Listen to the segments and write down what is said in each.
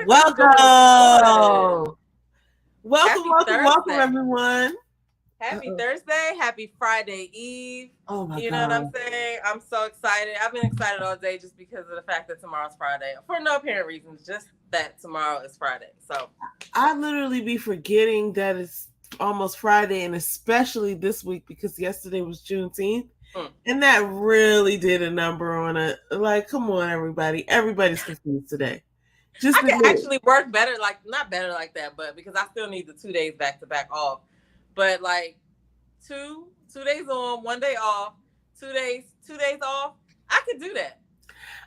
Welcome. Happy Welcome, Thursday. everyone. Happy Uh-oh. Thursday. Happy Friday Eve. Oh my You know what I'm God. saying? I'm so excited. I've been excited all day just because of the fact that tomorrow's Friday. For no apparent reasons, just that tomorrow is Friday. So, I literally be forgetting that it's almost Friday, and especially this week because yesterday was Juneteenth. mm. And that really did a number on it. Like, come on, everybody. Everybody's confused today. Just I could admit it. actually work better, like, not better like that, but because I still need the 2 days back to back off. But like, two days on, 1 day off, 2 days off, I could do that.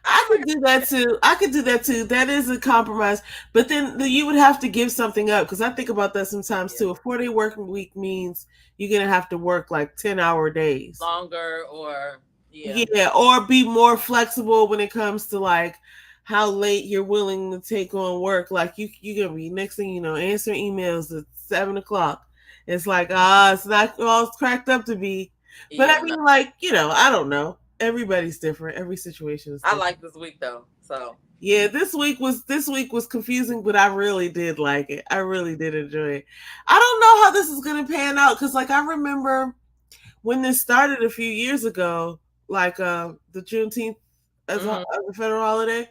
I I feel like could do that too. I could do that too. That is a compromise. But then you would have to give something up because I think about that sometimes yeah, too. A 4-day working week means you're going to have to work like 10-hour days. longer or yeah. Yeah, or be more flexible when it comes to like how late you're willing to take on work. Like you're gonna be next thing you know answering emails at 7 o'clock. It's like it's not all it's cracked up to be. But I Yeah, no. mean, like I don't know. Everybody's different. Every situation is I different. like this week though. So Yeah, this week was confusing, but I really did like it. I really did enjoy it. I don't know how this is gonna pan out because like I remember when this started a few years ago, like the Juneteenth mhm. as a federal holiday,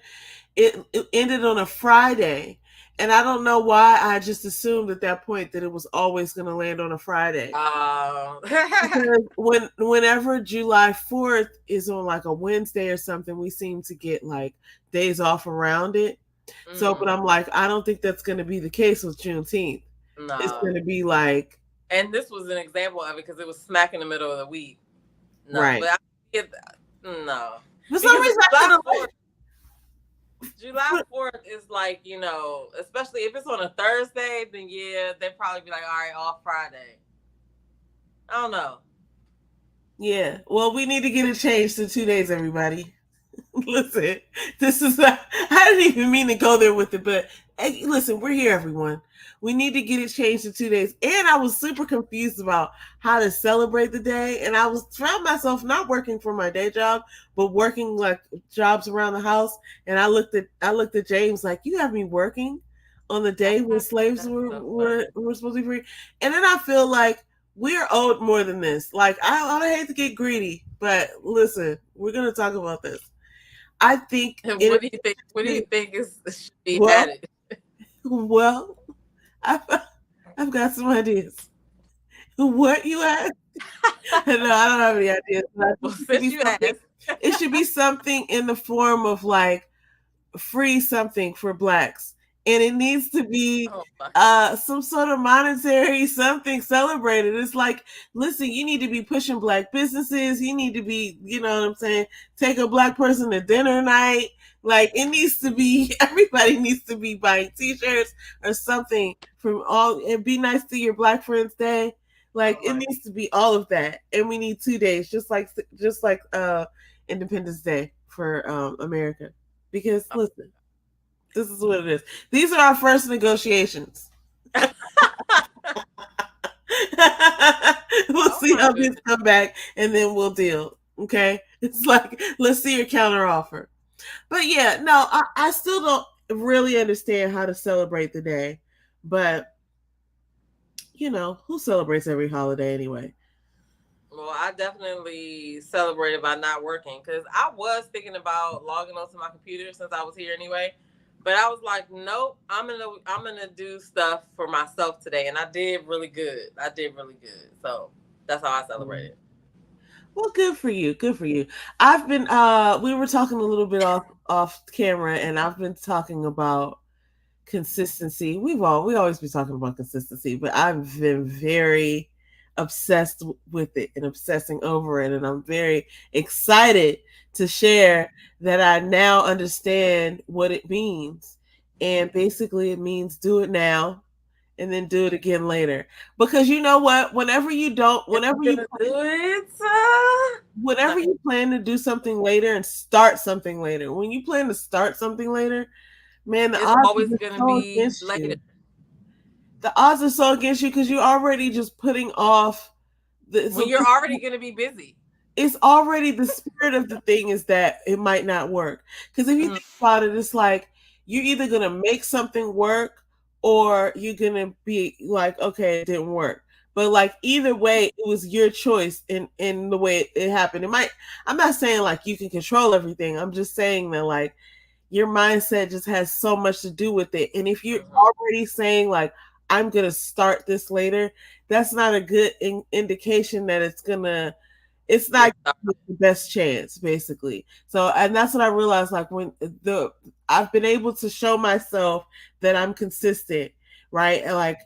it ended on a Friday, and I don't know why I just assumed at that point that it was always going to land on a Friday. um Because whenever July 4th is on like a Wednesday or something, we seem to get like days off around it. So, but mhm. I'm like, I don't think that's going to be the case with Juneteenth. It's No. going to be like And this was an example of it because it was smack in the middle of the week. No, right. but I get no. For some Because reason, I July could have 4th, July like. 4th is like, especially if it's on a Thursday, then yeah, they'd probably be like, all right, off Friday. I don't know. Yeah. Well, we need to get it changed to 2 days, everybody. Listen, this is I didn't even mean to go there with it, but hey, listen, we're here, everyone. We need to get it changed to 2 days. And I was super confused about how to celebrate the day. And I was found myself not working for my day job, but working like jobs around the house. And I looked at James like, you have me working on the day when slaves That's were so were, funny. were supposed to be free. And then I feel like we're owed more than this. Like I hate to get greedy, but listen, we're gonna talk about this. I think What do you think? What do you think is should be well, added? well, I've, I've got some ideas. What you ask? No, I don't have any ideas. But I Well, think it should since be you something. asked. It should be something in the form of like free something for blacks, and it needs to be Oh my. some sort of monetary something celebrated. It's like, listen, you need to be pushing black businesses. You need to be, you know what I'm saying, take a black person to dinner night. Like it needs to be everybody needs to be buying t-shirts or something from all and be nice to your black friends day. Like Oh it my. needs to be all of that, and we need 2 days just like Independence Day for America. Because listen, this is what it is. These are our first negotiations. We'll Oh see my how these goodness. come back and then we'll deal. Okay? It's like, let's see your counter offer. But yeah, no, I still don't really understand how to celebrate the day. But, who celebrates every holiday anyway? Well, I definitely celebrated by not working because I was thinking about logging onto my computer since I was here anyway. But I was like, nope, I'm gonna do stuff for myself today, and I did really good. I did really good, so that's how I celebrated. Well, good for you. Good for you. I've been we were talking a little bit off camera and I've been talking about consistency. We always be talking about consistency, but I've been very obsessed with it and obsessing over it, and I'm very excited to share that I now understand what it means. And basically, it means do it now and then do it again later. Because you know what? If I'm gonna do it, no, whenever you plan to do something later and start something later, when you plan to start something later, man, the it's odds are always just gonna so be against later. you. The odds are so against you because you're already just putting off the When so you're already gonna be busy. it's already the spirit of the thing is that it might not work. Because if you Mhm. think about it, it's like you're either gonna make something work or you're gonna be like, okay, it didn't work. But like either way, it was your choice in the way it happened. It might I'm not saying like you can control everything. I'm just saying that like your mindset just has so much to do with it. And if you're Mm-hmm. already saying like I'm gonna start this later, that's not a good indication that it's You'll not start. the best chance, basically. So, and that's what I realized. Like when the I've been able to show myself that I'm consistent, right? And like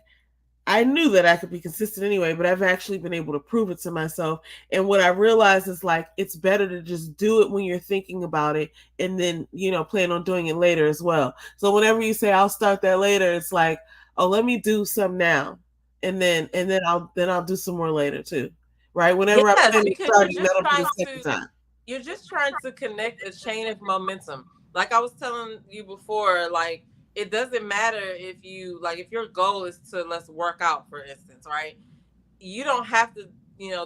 I knew that I could be consistent anyway, but I've actually been able to prove it to myself. And what I realized is like it's better to just do it when you're thinking about it, and then plan on doing it later as well. So whenever you say I'll start that later, it's like, oh, let me do some now, and then I'll do some more later too, right? Whenever I Yes, plan to because start, that'll be the second time. you're just trying to connect a chain of momentum. Like I was telling you before, like it doesn't matter if you like if your goal is to let's work out, for instance, right? You don't have to,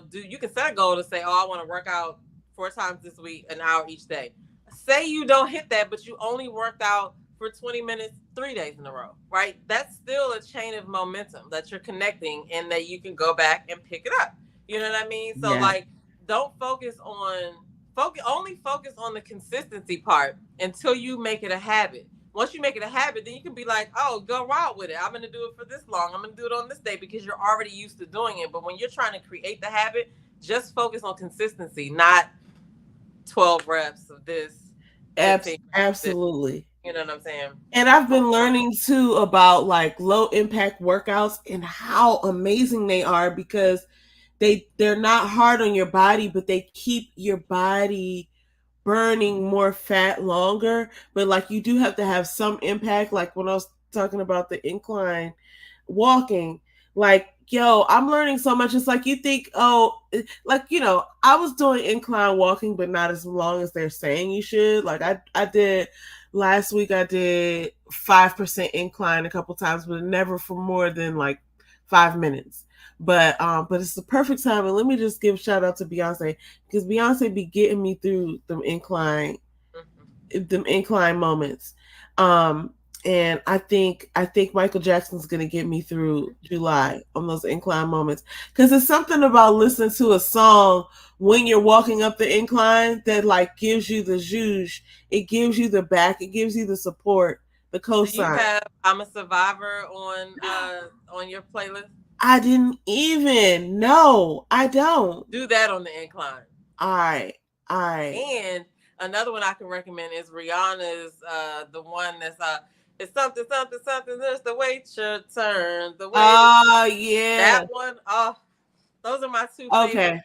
do you can set a goal to say, oh, I want to work out 4 times this week, an hour each day. Say you don't hit that, but you only worked out for 20 minutes 3 days in a row, right? That's still a chain of momentum that you're connecting and that you can go back and pick it up. You know what I mean? So Yeah, like don't focus on the consistency part until you make it a habit. Once you make it a habit, then you can be like, oh, go wild with it. I'm going to do it for this long. I'm going to do it on this day because you're already used to doing it. But when you're trying to create the habit, just focus on consistency, not 12 reps of this, 15 reps of this. absolutely. You know what I'm saying? And I've been learning too about like low impact workouts and how amazing they are because they're not hard on your body, but they keep your body burning more fat longer. But like you do have to have some impact. Like when I was talking about the incline walking, like yo, I'm learning so much. It's like you think, oh, like I was doing incline walking, but not as long as they're saying you should. Like I did last week. I did 5% incline a couple times, but never for more than like 5 minutes. But it's the perfect time. And let me just give shout out to Beyonce because Beyonce be getting me through them incline moments. Um, and I think Michael Jackson's gonna get me through July on those incline moments because there's something about listening to a song when you're walking up the incline that like gives you the zhuzh, it gives you the back, it gives you the support, the Do you cosign. have I'm a Survivor on your playlist? I didn't even know. I don't. Do that on the incline. All right, all right. And another one I can recommend is Rihanna's the one that's it's something something something. There's the wait your turn, the wait is Oh yeah. that one. Oh, those are my two favorite Okay.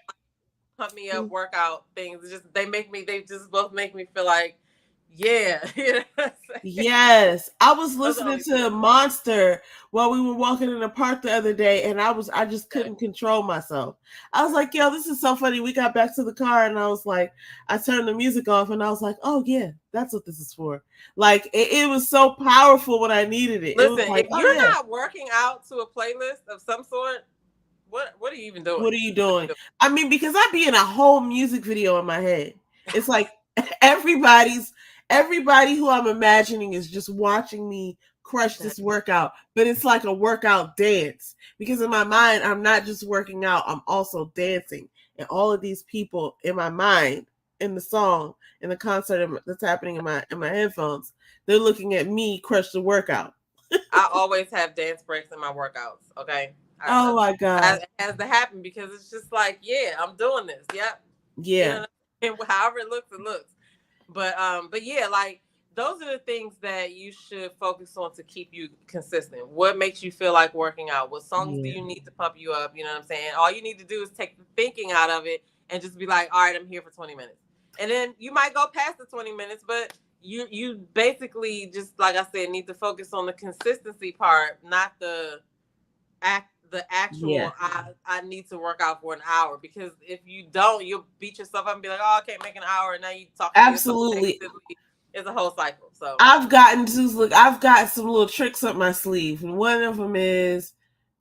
pump me up workout things. It's just they just both make me feel like yeah, you know what I'm saying? Yes, I was Those are listening only two. to Monster while we were walking in the park the other day, and I just Okay. couldn't control myself. I was like, "Yo, this is so funny." We got back to the car, and I was like, I turned the music off, and I was like, "Oh yeah, that's what this is for." Like it was so powerful when I needed it. It was Listen, like, if "Oh you're yeah, not working out to a playlist of some sort, what are you even doing? what are you What are doing?" you I mean, because I be in a whole music video in my head. It's like everybody's everybody who I'm imagining is just watching me crush doing? this workout, but it's like a workout dance because in my mind I'm not just working out, I'm also dancing. And all of these people in my mind in the song in the concert that's happening in my headphones, they're looking at me crush the workout. I always have dance breaks in my workouts. Okay, Oh my gosh. it has to happen because it's just like, yeah, I'm doing this. Yep, you Yeah. know, and however it looks, it looks. But yeah, like those are the things that you should focus on to keep you consistent. What makes you feel like working out? What songs do Yeah. you need to pump you up? You know what I'm saying? All you need to do is take the thinking out of it and just be like, all right, I'm here for 20 minutes. And then you might go past the 20 minutes, but you basically just like I said, need to focus on the consistency part, not the Yeah. actual I need to work out for an hour because if you don't, you'll beat yourself up and be like, oh, I can't make an hour, and now you talking to yourself Absolutely. negatively. It's a whole cycle. So I've got some little tricks up my sleeve, and one of them is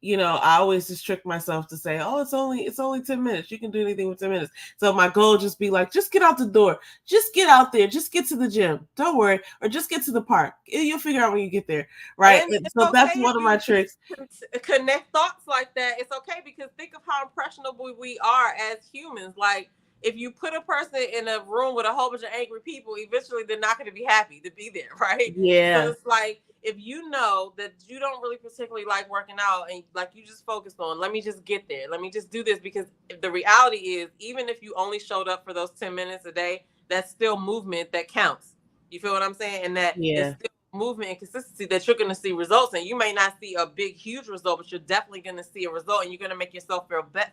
I always just trick myself to say, "Oh, it's only 10 minutes. You can do anything with 10 minutes." So my goal just be like, just get out the door, just get out there, just get to the gym. Don't worry, or just get to the park. You'll figure out when you get there, right? And And it's so that's okay if one of my you tricks. connect thoughts like that. It's okay because think of how impressionable we are as humans. Like, if you put a person in a room with a whole bunch of angry people, eventually they're not going to be happy to be there, right? So Yeah, it's like, if you know that you don't really particularly like working out and like you just focused on, let me just get there, let me just do this, because the reality is, even if you only showed up for those 10 minutes a day, that's still movement that counts. You feel what I'm saying? And that is yeah, still movement and consistency that you're going to see results in. You may not see a big, huge result, but you're definitely going to see a result, and you're going to make yourself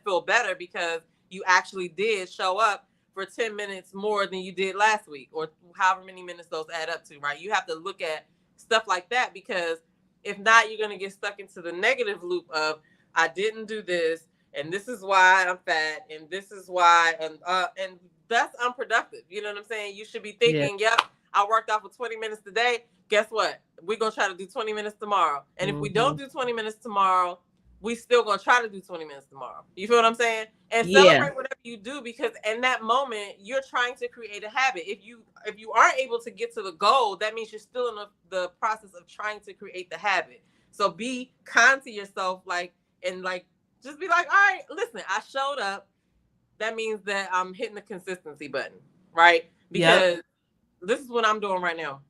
feel better because you actually did show up for 10 minutes more than you did last week, or however many minutes those add up to, right? You have to look at stuff like that, because if not, you're going to get stuck into the negative loop of, I didn't do this, and this is why I'm fat, and this is why, and that's unproductive. You know what I'm saying? You should be yeah. thinking, yep, I worked out for 20 minutes today. Guess what? We're going to try to do 20 minutes tomorrow. And if we Hmm. don't do 20 minutes tomorrow, we still going to try to do 20 minutes tomorrow. You feel what I'm saying? And Yeah, celebrate whatever you do, because in that moment you're trying to create a habit. If you aren't able to get to the goal, that means you're still in the process of trying to create the habit. So be kind to yourself, like, and like, just be like, all right, listen, I showed up. That means that I'm hitting the consistency button, right? yep, Because this is what I'm doing right now.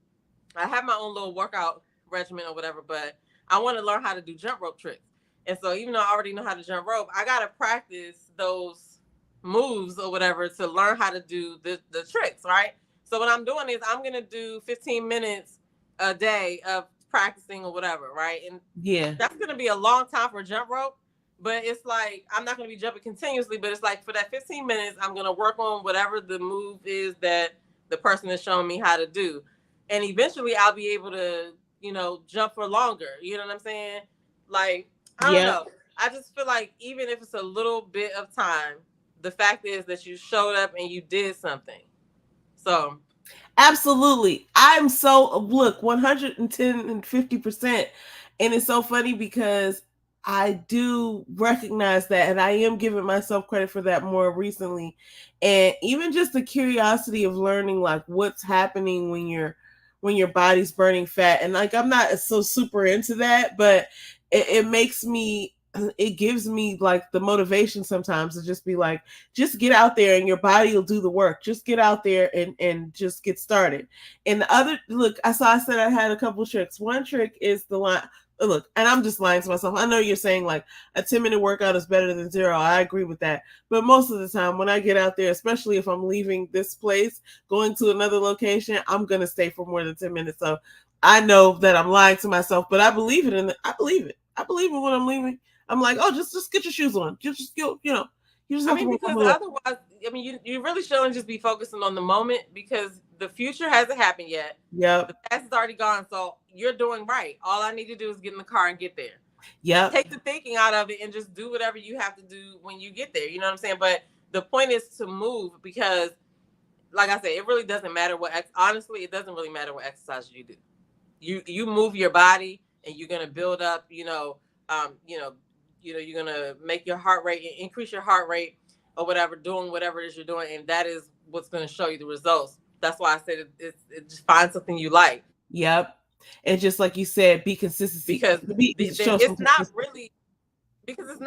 I have my own little workout regimen or whatever, but I want to learn how to do jump rope tricks. And so, even though I already know how to jump rope, I gotta practice those moves or whatever to learn how to do the tricks, right? So what I'm doing is I'm gonna do 15 minutes a day of practicing or whatever, right? And yeah, that's gonna be a long time for jump rope, but it's like I'm not gonna be jumping continuously, but it's like for that 15 minutes, I'm gonna work on whatever the move is that the person is showing me how to do. And eventually I'll be able to, jump for longer. You know what I'm saying? Like, I don't yep. know. I just feel like even if it's a little bit of time, the fact is that you showed up and you did something. So, Absolutely. I'm so, look, 110 and 50%. And it's so funny because I do recognize that, and I am giving myself credit for that more recently. And even just the curiosity of learning like what's happening when your body's burning fat. And like I'm not so super into that, but it makes me, it gives me like the motivation sometimes to just be like, just get out there and your body will do the work. Just get out there and just get started. And the other, look, I said I had a couple tricks. One trick is the line. Look, and I'm just lying to myself. I know you're saying like a 10-minute workout is better than zero. I agree with that. But most of the time when I get out there, especially if I'm leaving this place, going to another location, I'm going to stay for more than 10 minutes. So I know that I'm lying to myself, but I believe it. I believe it. I believe it when I'm leaving. I'm like, oh, just get your shoes on. Just you just I have to mean, walk on because the walk. otherwise, I mean, you really shouldn't just be focusing on the moment, because the future hasn't happened yet. The Yep. past is already gone. So you're doing right. All I need to do is get in the car and get there. Yep. Take the thinking out of it and just do whatever you have to do when you get there. You know what I'm saying? But the point is to move, because, like I said, it really doesn't matter honestly, it doesn't really matter what exercise you do. You move your body and you're gonna build up, um, you know, you're gonna make your heart rate, increase your heart rate or whatever, doing whatever it is you're doing, and that is what's gonna show you the results. That's why I said just find something you like, Yep. And just like you said, be consistency. because Show some it's not consistency.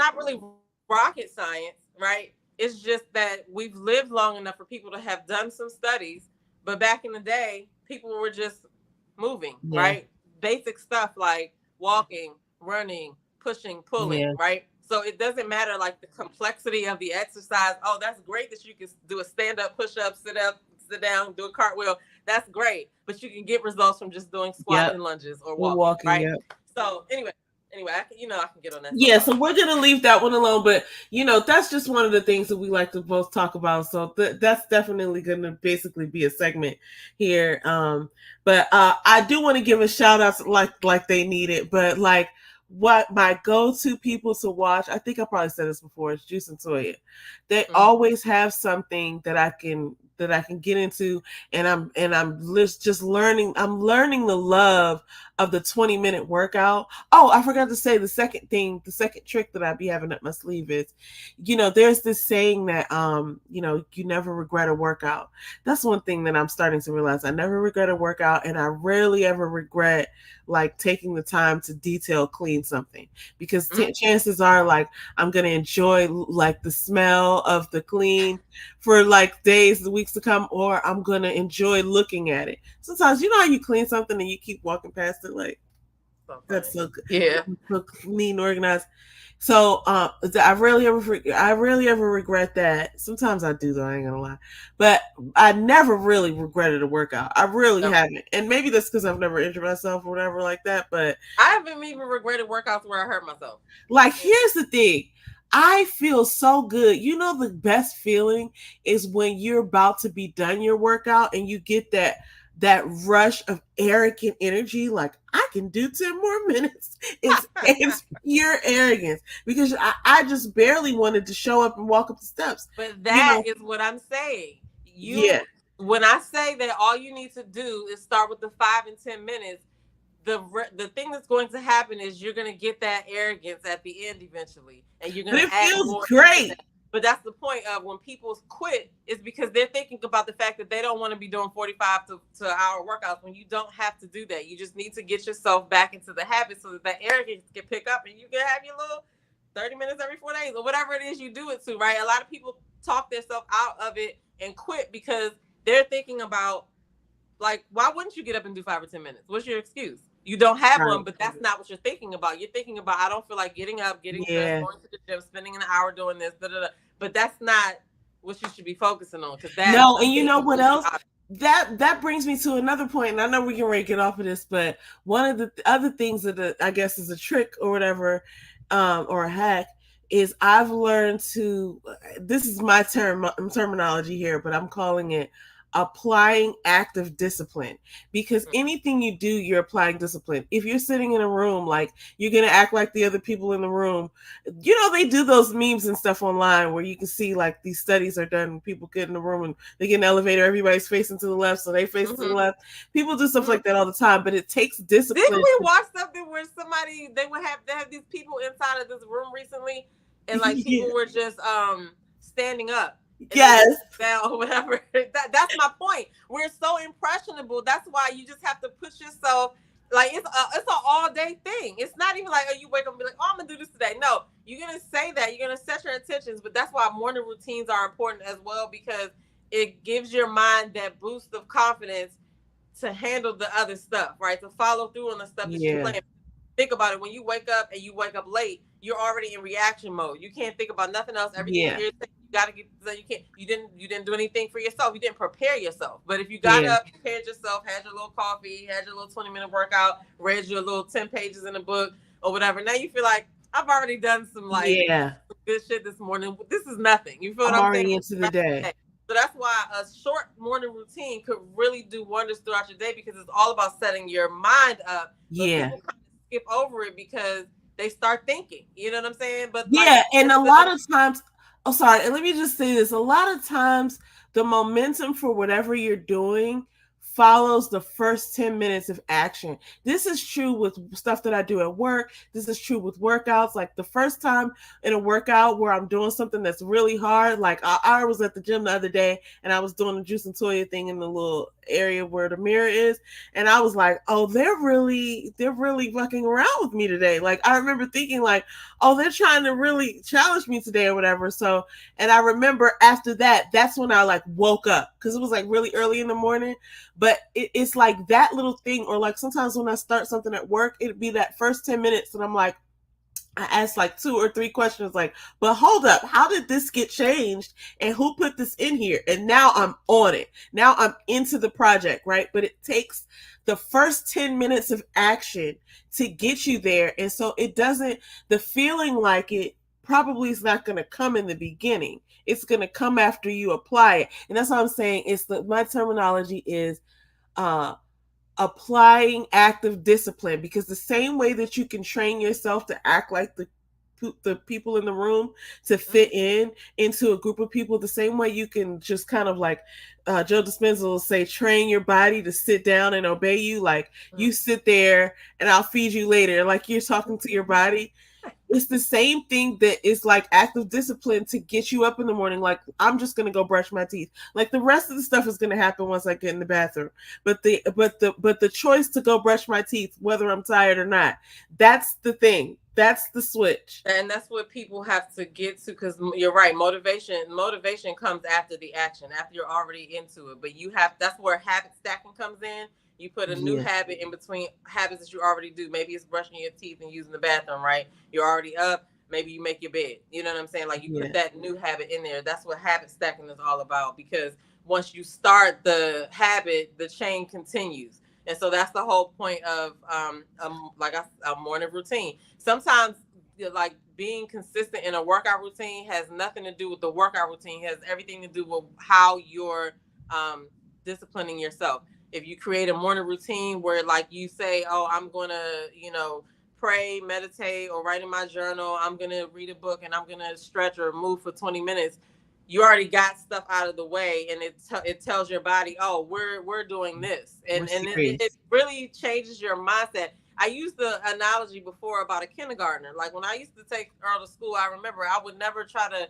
really rocket science, right? It's just that we've lived long enough for people to have done some studies, but back in the day, people were just moving, Yeah. right? Basic stuff like walking, running, pushing, pulling, Yeah. right? So it doesn't matter like the complexity of the exercise. Oh, that's great that you can do a stand up, push up, sit down, do a cartwheel. That's great, but you can get results from just doing squats Yep. and lunges or We're walking, walking. right? Yep. So anyway, I can get on that Yeah, so soapbox. we're gonna leave that one alone, but that's just one of the things that we like to both talk about. So that's definitely gonna basically be a segment here. But I do want to give a shout out to, like they need it, but like what my go to people to watch. I think I probably said this before. It's Juice and Toya. They Mm-hmm. always have something that I can that I can get into, and I'm just learning. I'm learning the love of the 20-minute workout. Oh, I forgot to say the second thing, the second trick that I be having up my sleeve is, there's this saying that you never regret a workout. That's one thing that I'm starting to realize. I never regret a workout, and I rarely ever regret like taking the time to detail clean something, because Mm. chances are like I'm gonna enjoy like the smell of the clean for like days and weeks to come, or I'm gonna enjoy looking at it. Sometimes you know how you clean something and you keep walking past it like So that's funny. so good, Yeah. so clean, organized. So I rarely ever regret that. Sometimes I do though, I ain't gonna lie. But I never really regretted a workout. I really No. haven't. And maybe that's because I've never injured myself or whatever like that. But I haven't even regretted workouts where I hurt myself. like, Mm. here's the thing. I feel so good. You know, the best feeling is when you're about to be done your workout and you get that rush of arrogant energy. Like, I can do 10 more minutes. It's pure arrogance because I just barely wanted to show up and walk up the steps. But You that know, is what I'm saying. yeah. When I say that all you need to do is start with the 5 and 10 minutes, the thing that's going to happen is you're going to get that arrogance at the end eventually, and you're But going it to add feels more into great. that. But that's the point of when people quit is because they're thinking about the fact that they don't want to be doing 45 to an hour workouts when you don't have to do that. You just need to get yourself back into the habit so that arrogance can pick up and you can have your little 30 minutes every 4 days or whatever it is you do it to, right? A lot of people talk themselves out of it and quit because they're thinking about, like, why wouldn't you get up and do 5 or 10 minutes? What's your excuse? You don't have one, Right. but that's not what you're thinking about. You're thinking about, I don't feel like getting up, getting dressed, Yeah. going to the gym, spending an hour doing this, da, da, da. But that's not what you should be focusing on because that No, and you know thinking what pulls you else? out. That brings me to another point, and I know we can ready to get off of this, but one of the other things that I guess is a trick or whatever, or a hack, is I've learned to. This is my terminology here, but I'm calling it applying active discipline, because anything you do, you're applying discipline. If you're sitting in a room, like, you're gonna act like the other people in the room. They do those memes and stuff online where you can see like these studies are done, people get in the room and they get in the elevator, everybody's facing to the left, so they face to the Mm-hmm. left. People do stuff Mm-hmm. like that all the time, but it takes Didn't discipline. we watch something where somebody they have these people inside of this room recently, and like Yeah. people were just standing up and they were Yes. sitting down or whatever. That's my point. We're so impressionable. That's why you just have to push yourself. Like it's an all day thing. It's not even like, oh, you wake up and be like, oh, I'm gonna do this today. No, you're gonna say that. You're gonna set your intentions. But that's why morning routines are important as well, because it gives your mind that boost of confidence to handle the other stuff, right? To follow through on the stuff that you Yeah. plan. Think about it. When you wake up and you wake up late, you're already in reaction mode. You can't think about nothing else. Everything Yeah. irritates. You gotta get. So you can't. You didn't do anything for yourself. You didn't prepare yourself. But if you got Yeah. up, prepared yourself, had your little coffee, had your little 20-minute workout, read your little 10 pages in a book or whatever, now you feel like, I've already done some like Yeah. some good shit this morning. This is nothing. You feel what I'm I'm saying? already into the day. So that's why a short morning routine could really do wonders throughout your day, because it's all about setting your mind up. But Yeah. people kind of skip over it because they start thinking. You know what I'm saying? But like Yeah, and a instead lot of of times, oh, sorry, and let me just say this. A lot of times, the momentum for whatever you're doing follows the first 10 minutes of action. This is true with stuff that I do at work. This is true with workouts. Like, the first time in a workout where I'm doing something that's really hard, like I was at the gym the other day and I was doing the Juice and Toya thing in the little area where the mirror is, and I was like, oh, they're really fucking around with me today. Like, I remember thinking like, oh, they're trying to really challenge me today or whatever. So, and I remember after that, that's when I like woke up, because it was like really early in the morning. But it's like that little thing, or like sometimes when I start something at work, it'd be that first 10 minutes, and I'm like, I asked like 2 or 3 questions, like, but hold up, how did this get changed? And who put this in here? And now I'm on it. Now I'm into the project, right? But it takes the first 10 minutes of action to get you there. And so it doesn't, the feeling like it probably is not going to come in the beginning. It's going to come after you apply it. And that's what I'm saying. My terminology is, uh, applying active discipline, because the same way that you can train yourself to act like the the people in the room to fit in into a group of people. The same way you can just kind of like Joe Dispenza will say, train your body to sit down and obey you. Like you sit there and I'll feed you later. Like you're talking to your body. It's the same thing that is like active discipline to get you up in the morning. Like I'm just gonna go brush my teeth. Like the rest of the stuff is gonna happen once I get in the bathroom. But the choice to go brush my teeth, whether I'm tired or not, that's the thing. That's the switch. And that's what people have to get to, because you're right, motivation comes after the action, after you're already into it. But you have, that's where habit stacking comes in. You put a new Yeah. habit in between habits that you already do. Maybe it's brushing your teeth and using the bathroom, right? You're already up. Maybe you make your bed. You know what I'm saying? Like you put Yeah. that new habit in there. That's what habit stacking is all about, because once you start the habit, the chain continues. And so that's the whole point of a morning routine. Sometimes, like, being consistent in a workout routine has nothing to do with the workout routine. It has everything to do with how you're um, disciplining yourself. If you create a morning routine where, like, you say, oh, I'm going to, pray, meditate, or write in my journal, I'm going to read a book, and I'm going to stretch or move for 20 minutes, you already got stuff out of the way, and it tells your body, oh, we're doing this, We're and it serious. really changes your mindset. I used the analogy before about a kindergartner. Like when I used to take Earl to school, I remember I would never try to,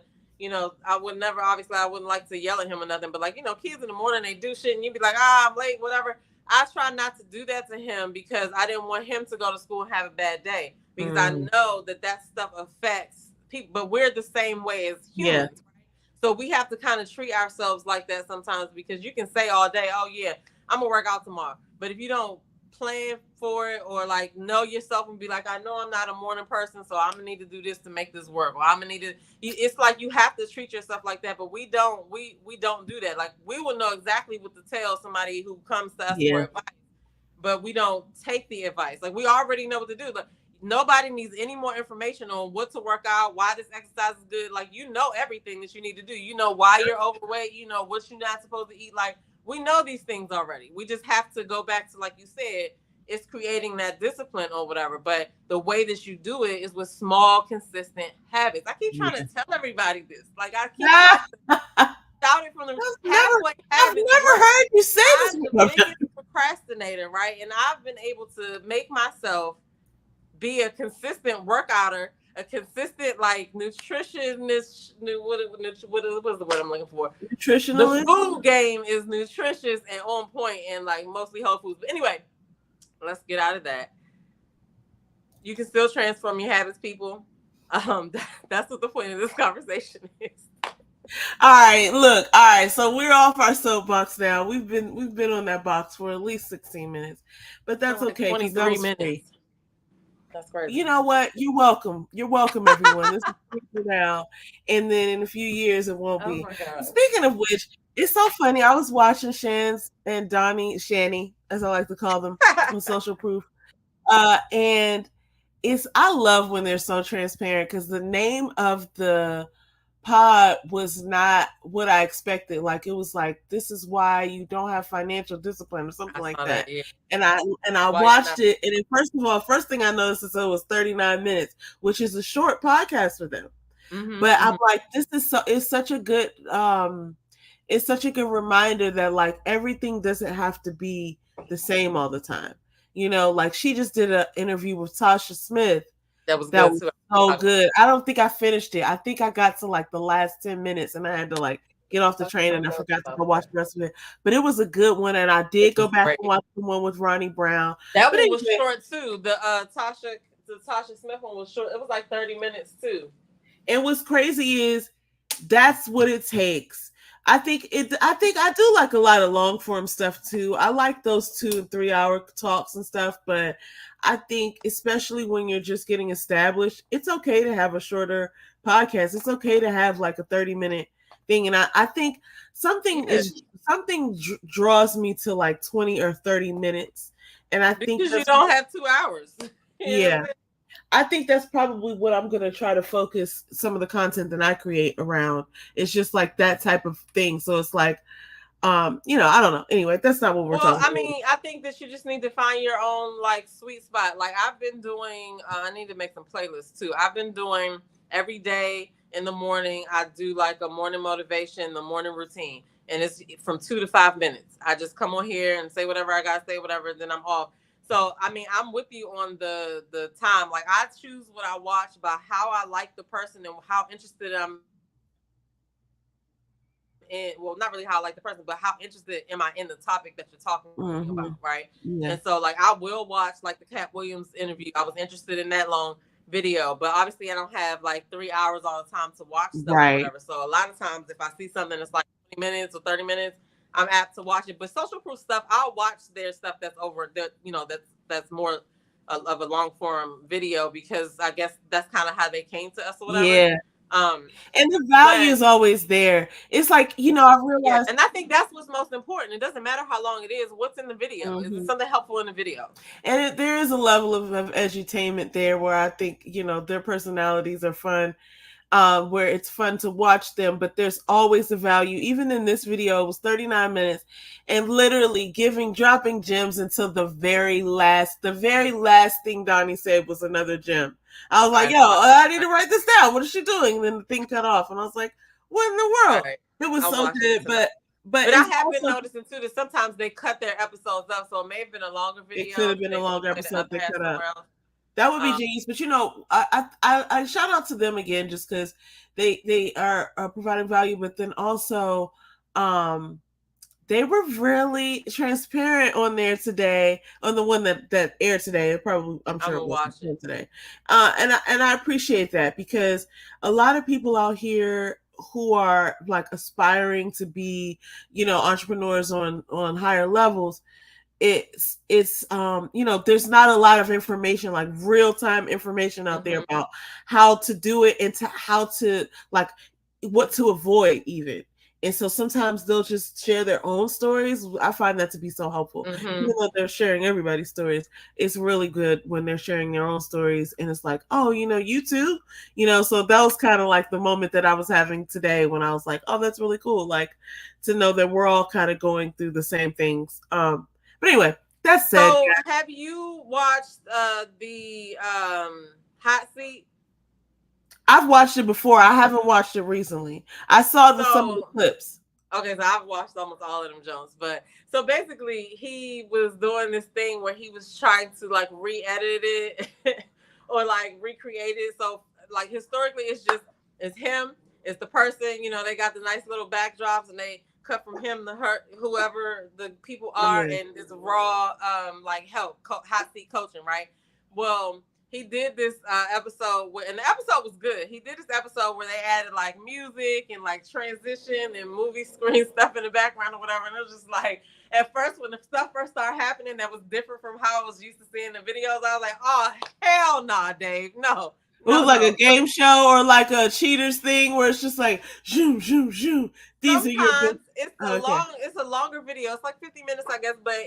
I would never, obviously I wouldn't like to yell at him or nothing, but like, kids in the morning, they do shit and you'd be like, I'm late, whatever. I try not to do that to him because I didn't want him to go to school and have a bad day, because I Mm, know that stuff affects people, but we're the same way as yeah. humans. So we have to kind of treat ourselves like that sometimes, because you can say all day, oh yeah, I'm gonna work out tomorrow. But if you don't plan for it, or like know yourself and be like, I know I'm not a morning person, so I'm gonna need to do this to make this work, or I'm gonna need to, it's like you have to treat yourself like that. But we don't do that. Like we will know exactly what to tell somebody who comes to us for Yeah. advice, but we don't take the advice. Like we already know what to do. Like nobody needs any more information on what to work out, why this exercise is good. Like you know everything that you need to do. You know why you're overweight. You know what you're not supposed to eat. Like we know these things already. We just have to go back to, like you said, it's creating that discipline or whatever. But the way that you do it is with small, consistent habits. I keep trying to Yeah. tell everybody this. Like I keep trying to shout it from the Never, halfway I've habits never work. heard you say this I'm the before. biggest procrastinator, right? And I've been able to make myself be a consistent workouter, a consistent like nutritionist. What is the word I'm looking for? The Nutritionalist. food game is nutritious and on point, and like mostly whole foods. But anyway, let's get out of that. You can still transform your habits, people. That's what the point of this conversation is. All right, look. All right, so we're off our soapbox now. We've been on that box for at least 16 minutes, but For that's like okay because that 23 was free. minutes. That's crazy. You know what? You're welcome. You're welcome, everyone. This is free for now, and then in a few years it won't Oh be. my gosh. Speaking of which, it's so funny. I was watching Shan's and Shani, as I like to call them, on Social Proof, and I love when they're so transparent because the name of the pod was not what I expected. Like it was like, this is why you don't have financial discipline or I something like saw that. that. Yeah. And I Why you're watched not. it, and then first of all, first thing I noticed is it was 39 minutes, which is a short podcast for them. Mm-hmm, But I'm mm-hmm. like, this is so it's such a good reminder that like everything doesn't have to be the same all the time. Like she just did an interview with Tasha Smith That was that good was too. so good. I don't think I finished it. I think I got to like the last 10 minutes and I had to like get off the I train don't and I know forgot to about go watch that. the rest of it. But it was a good one and I It did go was back and great. watch the one with Ronnie Brown. That But one was anyway, short too. The Tasha Smith one was short. It was like 30 minutes too. and what's crazy is that's what it takes. I think I do like a lot of long form stuff too. I like those 2 and 3 hour talks and stuff, but I think especially when you're just getting established, it's okay to have a shorter podcast. It's okay to have like a 30-minute thing. And I think something Yeah, is something draws me to like 20 or 30 minutes. And I think because you that's don't have 2 hours. You know what I'm yeah. saying? I think that's probably what I'm going to try to focus some of the content that I create around. It's just like that type of thing. So it's like I don't know. Anyway, that's not what we're Well, talking I about. mean, I think that you just need to find your own like sweet spot. Like I've been doing, I need to make some playlists too. I've been doing every day in the morning. I do like a morning motivation, the morning routine, and it's from 2 to 5 minutes. I just come on here and say whatever I gotta say, whatever. Then I'm off. So I mean, I'm with you on the time. Like I choose what I watch by how I like the person and how interested I'm in. Well, not really how I like the person, but how interested am I in the topic that you're talking about, right? And so like I will watch like the Mm-hmm. Cat Williams Yeah. interview. I was interested in that long video, but obviously I don't have like 3 hours all the time to watch stuff or whatever. So a lot of times if I see something that's like Right. 20 minutes or 30 minutes, I'm apt to watch it. But social proof stuff, I'll watch their stuff that's over that's more of a long form video because I guess that's kind of how they came to us or whatever. Yeah. And the But value is always there. It's like, yeah, I and I realized. think that's what's most important. It doesn't matter how long it is. What's in the video? Is it something Mhm. helpful in the video? And there is a level of edutainment there where I think, their personalities are fun, where it's fun to watch them, but there's always a value. Even in this video, it was 39 minutes and literally dropping gems until the very last thing Donnie said was another gem. I was I like, didn't yo, watch it. I need to write this down. What is she doing? And then the thing cut off, and I was like, what in the world? Right. It was I'll so watch it good, tonight. but But I it's have been also noticing too that sometimes they cut their episodes up, so it may have been a longer it could video, have and then been a they just longer play the episode other they half cut somewhere up. else. That would be Um, genius. But I shout out to them again just because they are providing value, but then also um they were really transparent on there today, on the one that aired today. Probably, I'm I'm sure gonna it wasn't watch it. today, and I appreciate that because a lot of people out here who are like aspiring to be, entrepreneurs on higher levels, there's not a lot of information, like real time information out there Hmm. about how to do it and to how to, like, what to avoid even. And so sometimes they'll just share their own stories. I find that to be so helpful. Even Hmm. though they're sharing everybody's stories, it's really good when they're sharing their own stories and it's like, oh, you too. So that was kind of like the moment that I was having today when I was like, oh, that's really cool. Like, to know that we're all kind of going through the same things. But anyway, that said, So, have you watched the Hot Seat? I've watched it before. I haven't watched it recently. I saw some of the So, clips. okay, so I've watched almost all of them Jones, but so basically he was doing this thing where he was trying to like re-edit it or like recreate it. So like historically, it's him, it's the person. They got the nice little backdrops and they cut from him to her, whoever the people are, Yeah. and it's raw like hot seat coaching, right? Well, he did this episode and the episode was good. He did this episode where they added like music and like transition and movie screen stuff in the background or whatever. And it was just like at first when the stuff first started happening that was different from how I was used to seeing the videos, I was like, oh hell nah, Dave. No, It was no, like a no. game show or like a cheaters thing where it's just like zoom, zoom, zoom. These are your Sometimes okay. it's a longer video. It's like 50 minutes, I guess, but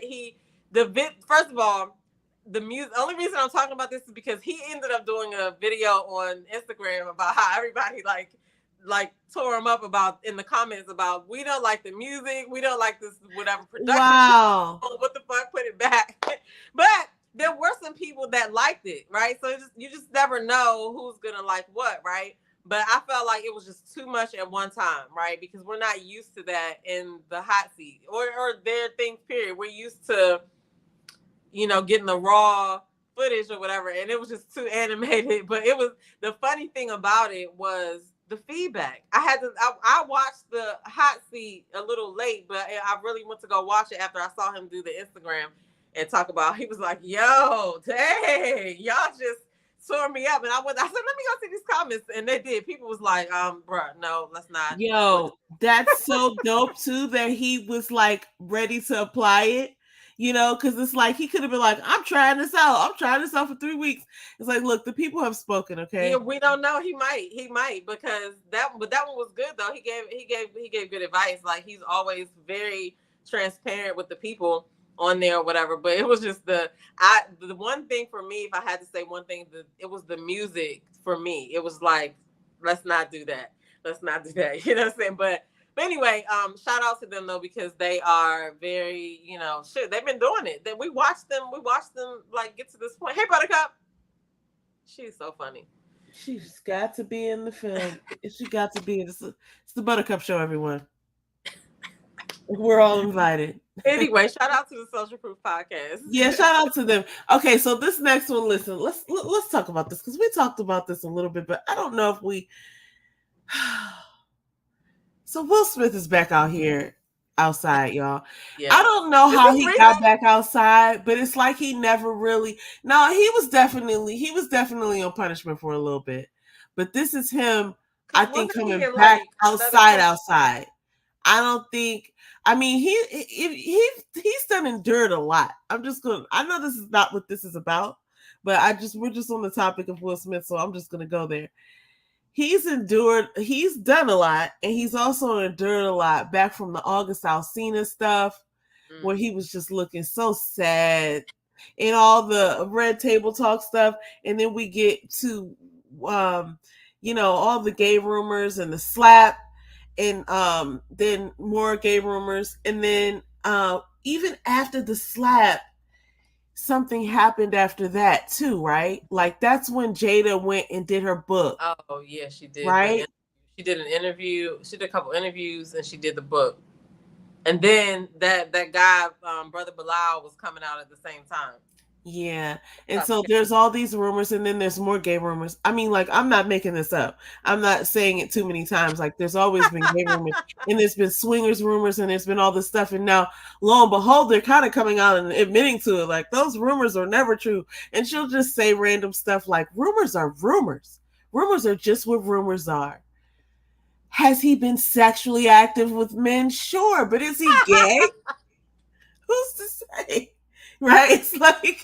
first of all, the music only reason I'm talking about this is because he ended up doing a video on Instagram about how everybody like tore him up about in the comments about we don't like the music, we don't like this whatever production shit. Wow. What the fuck, put it back. But there were some people that liked it, right? So you just never know who's gonna like what, right? But I felt like it was just too much at one time, right? Because we're not used to that in the hot seat or their things. Period. We're used to getting the raw footage or whatever, and it was just too animated. But it was the funny thing about it was the feedback. I watched the hot seat a little late, but I really went to go watch it after I saw him do the Instagram and talk about. He was like, "Yo, dang, y'all just tore me up," and I said, "Let me go see these comments," and they did. People was like, bruh, no, let's not. We're Yo, that's so dope too that he was like ready to apply it. Because it's like he could have been like, I'm trying this out. I'm trying this out for 3 weeks. It's like, look, the people have spoken, Yeah, okay? we don't know. He might because that one was good though. He gave good advice. Like he's always very transparent with the people on there or whatever. But it was just the one thing for me. If I had to say one thing, it was the music for me. It was like let's not do that. Let's not do that. You know what I'm saying? But But anyway, shout out to them though because they are very, shit. They've been doing it. That we watched them. We watched them like get to this point. Hey, Buttercup, she's so funny. She's got to be in the film. She got to be. It's the Buttercup Show, everyone. We're all invited. Anyway, shout out to the Social Proof Yeah, Podcast. shout out to them. Okay, so this next one, listen, let's talk about this because we talked about this a little bit, but I don't know if we. So Will Smith is back out here outside, y'all. Yeah. I don't know Is how this he recent? got back outside, but it's like he never really. No, he was definitely on punishment for a little bit, but this is him. I Because think wasn't he coming in back like another outside, country? outside. I don't think. I mean, he's done endured a lot. I'm just gonna. I know this is not what this is about, but we're just on the topic of Will Smith, so I'm just gonna go there. He's done a lot, and he's also endured a lot back from the August Alsina stuff, where Mm. he was just looking so sad, and all the red table talk stuff, and then we get to, um, all the gay rumors and the slap, and then more gay rumors, and then even after the slap, something happened after that too, right? Like that's when Jada went and did her book, Oh yeah, she did right? she did an interview. She did a couple interviews, and she did the book. And then that guy, brother Bilal, was coming out at the same time. Yeah. And so there's all these rumors, and then there's more gay rumors. I mean, like, I'm not making this up. I'm not saying it too many times. Like, there's always been gay rumors, and there's been swingers rumors, and there's been all this stuff. And now, lo and behold, they're kind of coming out and admitting to it. Like, those rumors are never true. And she'll just say random stuff like, rumors are rumors. Rumors are just what rumors are. Has he been sexually active with men? Sure. But is he gay? Who's to say? Right? It's like,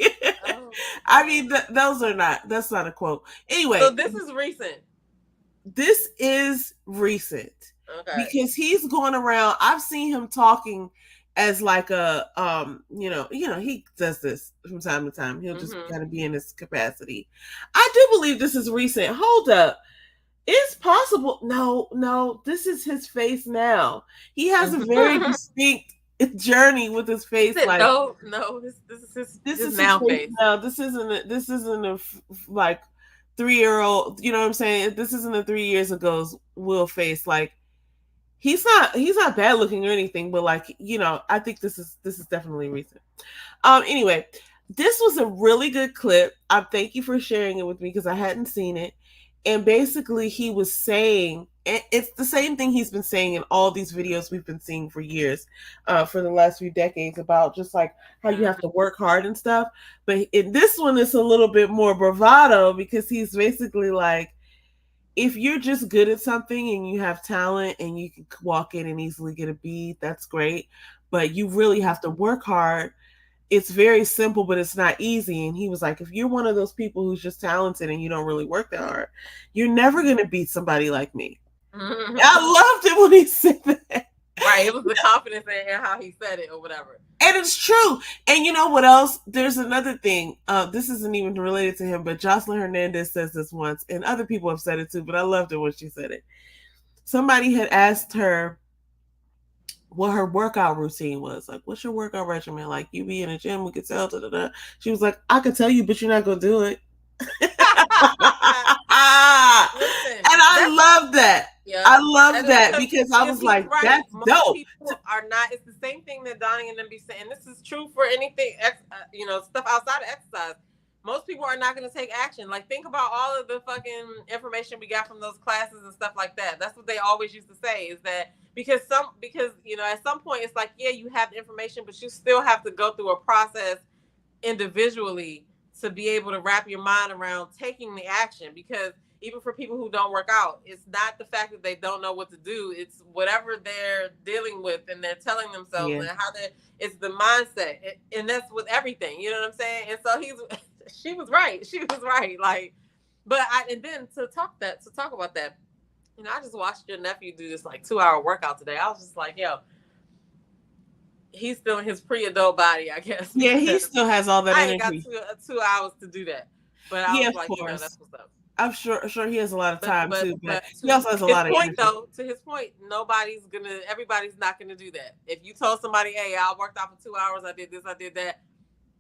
Oh, I mean, that's not a quote. so Anyway, this is recent. this is recent Okay. because he's going around. I've seen him talking as like a, he does this from time to time. He'll just Mm-hmm. kind of be in this capacity. I do believe this is recent. Hold up. It's possible. No, no, this is his face now. He has a very distinct journey with his He face. said, Like, "No, no, this is this his is his now face face." now. This isn't a like 3 year old. You know what I'm saying? This isn't a 3 years ago's Will face. Like, he's not bad looking or anything, but like, I think this is definitely recent. Anyway, this was a really good clip. I thank you for sharing it with me because I hadn't seen it. And basically, he was saying, it's the same thing he's been saying in all these videos we've been seeing for years, for the last few decades, about just like how you have to work hard and stuff. But in this one, it's a little bit more bravado because he's basically like, if you're just good at something and you have talent and you can walk in and easily get a beat, that's great. But you really have to work hard. It's very simple, but it's not easy. And he was like, if you're one of those people who's just talented and you don't really work that hard, you're never going to beat somebody like me. I loved it when he said that. Right, it was the confidence in how he said it or whatever. And it's true. And you know what else? There's another thing. This isn't even related to him, but Jocelyn Hernandez says this once, and other people have said it too, but I loved it when she said it. Somebody had asked her what her workout routine was. Like, what's your workout regimen? Like, you be in a gym, we could tell. Da, da, da. She was like, I could tell you, but you're not going to do it. Listen, And I love that. I yeah, love that because I because was he's like, right. that's Most dope. people are not. It's the same thing that Donnie and them be saying. This is true for anything, stuff outside of exercise. Most people are not going to take action. Like, think about all of the fucking information we got from those classes and stuff like that. That's what they always used to say, is that because at some point it's like, yeah, you have information, but you still have to go through a process individually to be able to wrap your mind around taking the action. Because even for people who don't work out, it's not the fact that they don't know what to do. It's whatever they're dealing with and they're telling themselves, Yeah. and how it's the mindset. And that's with everything. You know what I'm saying? And so she was right. She was right. Like, and then to talk about that, I just watched your nephew do this like 2 hour workout today. I was just like, yo, he's still in his pre-adult body, I guess. Yeah, he still has all that I ain't got energy. 2 hours to do that. But I Yeah, was of like, course. that's what's up. I'm sure he has a lot of But time but too, but but he to also has a his lot of point energy. though, to his point, everybody's not gonna do that. If you told somebody, "Hey, I worked out for 2 hours, I did this, I did that,"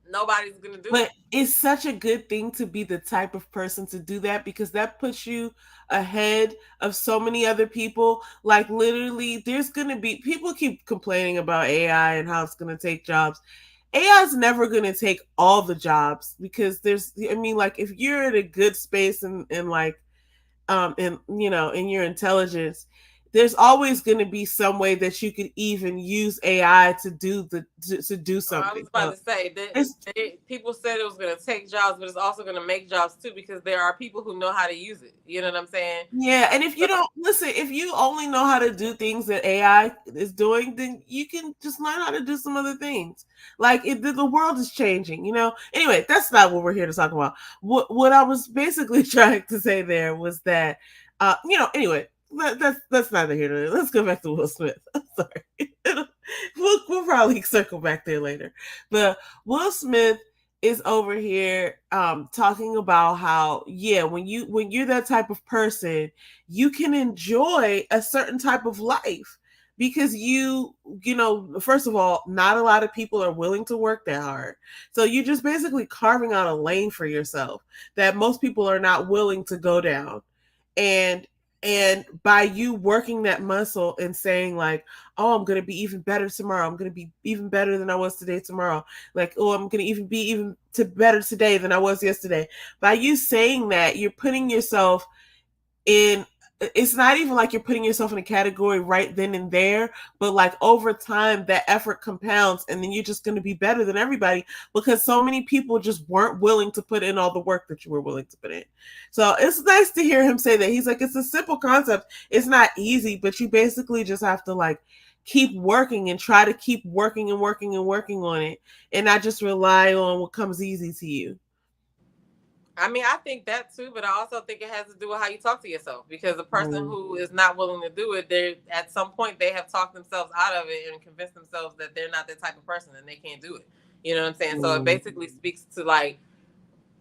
nobody's gonna do But it. it's such a good thing to be the type of person to do that because that puts you ahead of so many other people. Like literally, there's gonna be people keep complaining about AI and how it's gonna take jobs. AI is never gonna take all the jobs because there's I mean, like if you're in a good space and like in in your intelligence, there's always going to be some way that you could even use AI to do I something. was about So to say that it's people said it was gonna take jobs, but it's also gonna make jobs too because there are people who know how to use it. You know what I'm saying? yeah, and if you So don't listen, if you only know how to do things that AI is doing, then you can just learn how to do some other things. Like the world is changing, you know. Anyway, that's not what we're here to talk about. What I was basically trying to say there was that, anyway, that's neither here nor there. Let's go back to Will Smith. I'm sorry. We'll probably circle back there later, but Will Smith is over here talking about how yeah when you're that type of person you can enjoy a certain type of life because first of all not a lot of people are willing to work that hard, so you're just basically carving out a lane for yourself that most people are not willing to go down, and by you working that muscle and saying like, oh, I'm going to be even better tomorrow, I'm going to be even better than I was today tomorrow, like, oh, I'm going to even be even to better today than I was yesterday. By you saying that, you're putting yourself in, it's not even like you're putting yourself in a category right then and there, but like over time that effort compounds and then you're just going to be better than everybody because so many people just weren't willing to put in all the work that you were willing to put in. So it's nice to hear him say that. He's like, it's a simple concept, it's not easy, but you basically just have to like keep working and try to keep working and working and working on it and not just rely on what comes easy to you. I mean, I think that too, but I also think it has to do with how you talk to yourself. Because a person Mm, who is not willing to do it, they at some point they have talked themselves out of it and convinced themselves that they're not that type of person and they can't do it. You know what I'm saying? So it mm. basically speaks to like,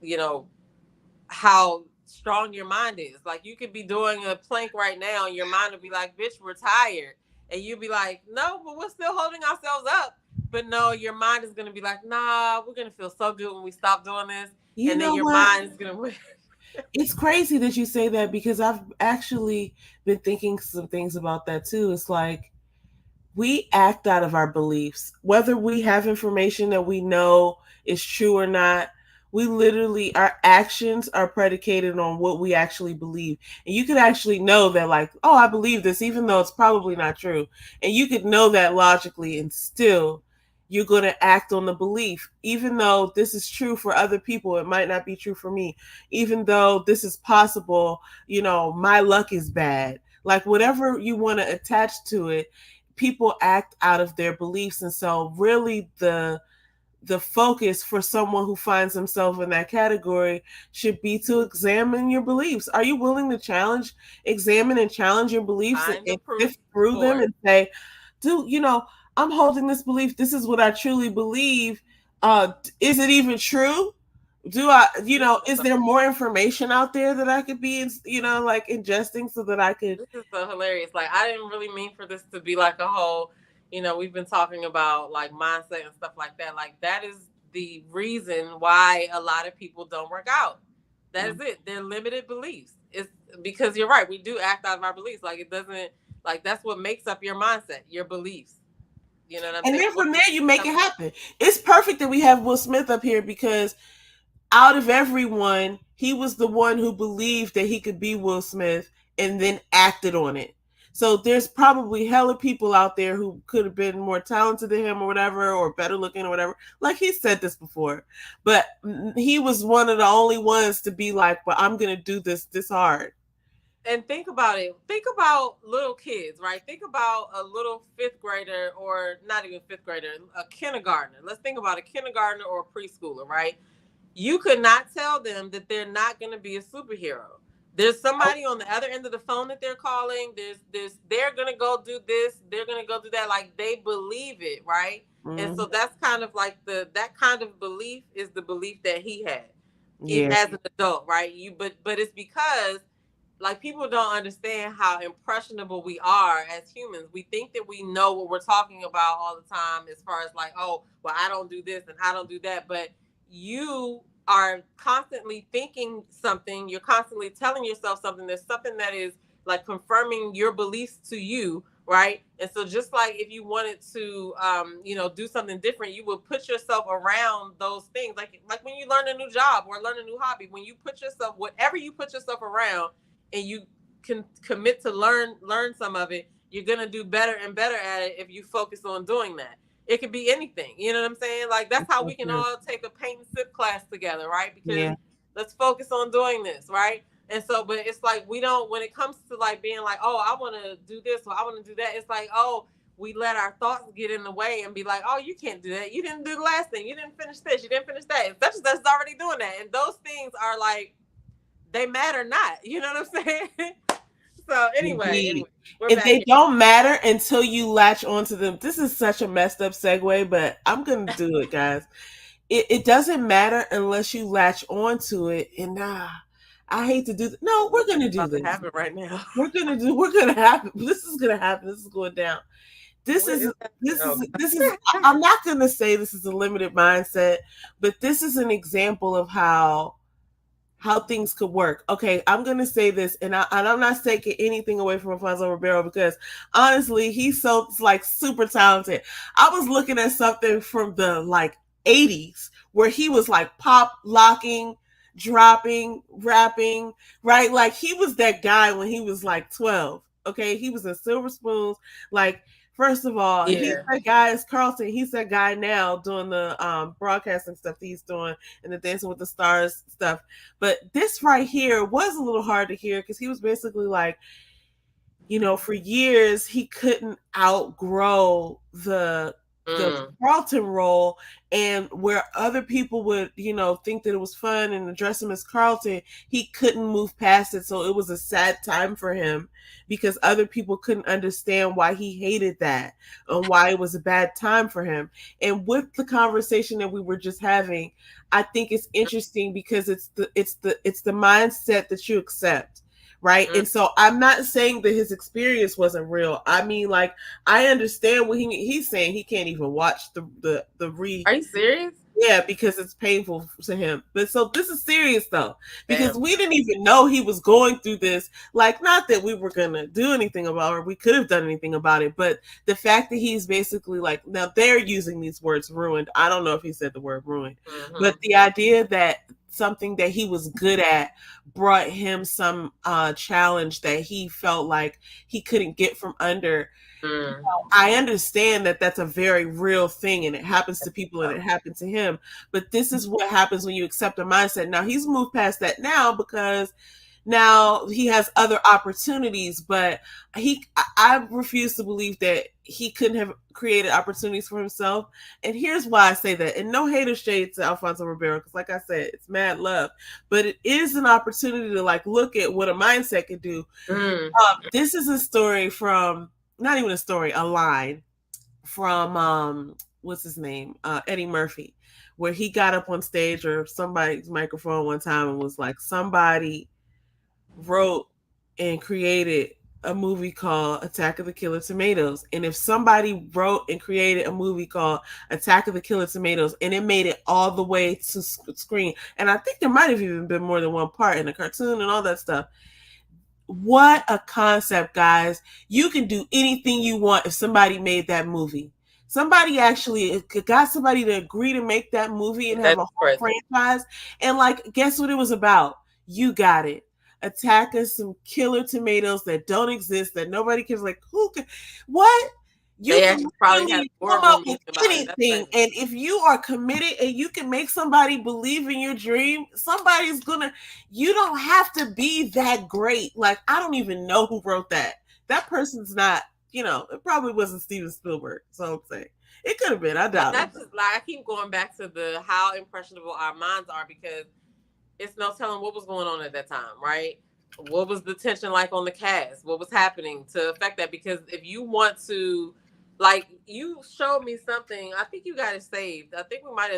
you know, how strong your mind is. Like you could be doing a plank right now and your mind will be like, bitch, we're tired. And you'll be like, no, but we're still holding ourselves up. But no, your mind is gonna be like, nah, we're gonna feel so good when we stop doing this. You And then know your what? mind is gonna It's crazy that you say that because I've actually been thinking some things about that too. It's like we act out of our beliefs, whether we have information that we know is true or not. We literally, our actions are predicated on what we actually believe. And you could actually know that, like, oh, I believe this, even though it's probably not true. And you could know that logically, and still you're going to act on the belief. Even though this is true for other people, it might not be true for me. Even though this is possible, my luck is bad. Like, whatever you want to attach to it, people act out of their beliefs, and so really the focus for someone who finds himself in that category should be to examine your beliefs. Are you willing to examine and challenge your beliefs find the and proof sift through for them it. and say, dude, I'm holding this belief, this is what I truly believe, is it even true? Do I, This is is so, there more information out there that I could be like ingesting so that I could. this is so hilarious. Like I didn't really mean for this to be like a whole, we've been talking about like mindset and stuff like that. Like that is the reason why a lot of people don't work out. That is it. They're limited beliefs. It's because you're right. We do act out of our beliefs. Like it doesn't like that's what makes up your mindset, your beliefs. You know what I'm And saying? then What from you there, you make tell it happen. It's perfect that we have Will Smith up here because out of everyone, he was the one who believed that he could be Will Smith and then acted on it. So there's probably hella people out there who could have been more talented than him or whatever, or better looking or whatever. Like he said this before, but he was one of the only ones to be like, "But I'm gonna do this hard." and think about it. Think about little kids, right? Think about a little fifth grader, or not even fifth grader, a kindergartner. Let's think about a kindergartner or a preschooler, right? You could not tell them that they're not going to be a superhero. There's somebody on the other end of the phone that they're calling. They're going to go do this. They're going to go do that. Like they believe it, right? And Mm-hmm. so that's kind of like that kind of belief is the belief that he had. Yeah. as an adult, right? But it's because like people don't understand how impressionable we are as humans. We think that we know what we're talking about all the time as far as like, oh, well, I don't do this and I don't do that. But you are constantly thinking something, you're constantly telling yourself something. There's something that is like confirming your beliefs to you, right? And so just like if you wanted to do something different, you would put yourself around those things. Like when you learn a new job or learn a new hobby, when you put yourself, whatever you put yourself around, and you can commit to learn some of it, you're gonna do better and better at it if you focus on doing that. It could be anything, you know what I'm saying? Like that's how we can all take a paint and sip class together, right? Because Yeah. let's focus on doing this, right? And so, but it's like we don't, when it comes to like being like, oh, I want to do this or I want to do that, it's like, oh, we let our thoughts get in the way and be like, oh, you can't do that, you didn't do the last thing, you didn't finish this, you didn't finish that, such as that's already doing that. And those things are like, they matter not. You know what I'm saying? So Indeed. anyway, we're And back they here. don't matter until you latch onto them. This is such a messed up segue, but I'm going to do it, guys. It doesn't matter unless you latch onto it. And I hate to do this. No, we're going to do About to this. happen right now. We're going to happen. This is going to happen. This is going down. This What is, is that? Oh, I'm not going to say this is a limited mindset, but this is an example of how things could work. Okay, I'm gonna say this, and I'm not taking anything away from Alfonso Ribeiro because honestly, he's so like super talented. I was looking at something from the like '80s where he was like pop locking, dropping, rapping, right? Like he was that guy when he was like 12. Okay, he was in Silver Spoons. Like first of all, he's yeah. that guy is Carlton. He's that guy now doing the broadcasting stuff that he's doing and the Dancing with the Stars stuff. But this right here was a little hard to hear because he was basically like, for years he couldn't outgrow the Mm. Carlton role, and where other people would, think that it was fun and address him as Carlton, he couldn't move past it. So it was a sad time for him because other people couldn't understand why he hated that and why it was a bad time for him. And with the conversation that we were just having, I think it's interesting because it's the mindset that you accept, right? Mm. And so I'm not saying that his experience wasn't real. I mean, like, I understand what he's saying. He can't even watch the re Are you serious? yeah, because it's painful to him. But so this is serious though, because Damn. we didn't even know he was going through this. Like, not that we were gonna do anything about it, or we could have done anything about it, but the fact that he's basically like, now they're using these words ruined. I don't know if he said the word ruined, but Mm-hmm. the idea that something that he was good at brought him some challenge that he felt like he couldn't get from under. Mm. I understand that that's a very real thing and it happens to people and it happened to him. But this is what happens when you accept a mindset. Now he's moved past that now because now he has other opportunities, but I refuse to believe that he couldn't have created opportunities for himself. And here's why I say that. And no hater shade to Alfonso Ribeiro, because like I said, it's mad love. But it is an opportunity to like look at what a mindset can do. Mm. This is a story from, not even a story, a line from what's his name? Eddie Murphy, where he got up on stage or somebody's microphone one time and was like, somebody wrote and created a movie called Attack of the Killer Tomatoes. And if somebody wrote and created a movie called Attack of the Killer Tomatoes and it made it all the way to screen, and I think there might have even been more than one part in the cartoon and all that stuff. What a concept, guys. You can do anything you want if somebody made that movie. Somebody actually got somebody to agree to make that movie and have That's a whole crazy. franchise. And like, guess what it was about? You got it. Attacking some killer tomatoes that don't exist, that nobody cares. Like, who can, what? You They can actually probably had a literally come boardroom up meeting with about it. That's anything. crazy. And if you are committed and you can make somebody believe in your dream, somebody's gonna, you don't have to be that great. Like, I don't even know who wrote that. That person's not, it probably wasn't Steven Spielberg. So I'm saying it could have been. I But doubt it. that's just like I keep going back to the how impressionable our minds are because it's no telling what was going on at that time, right? What was the tension like on the cast? What was happening to affect that? Because if you want to Like you showed me something. I think you got it saved. I think we might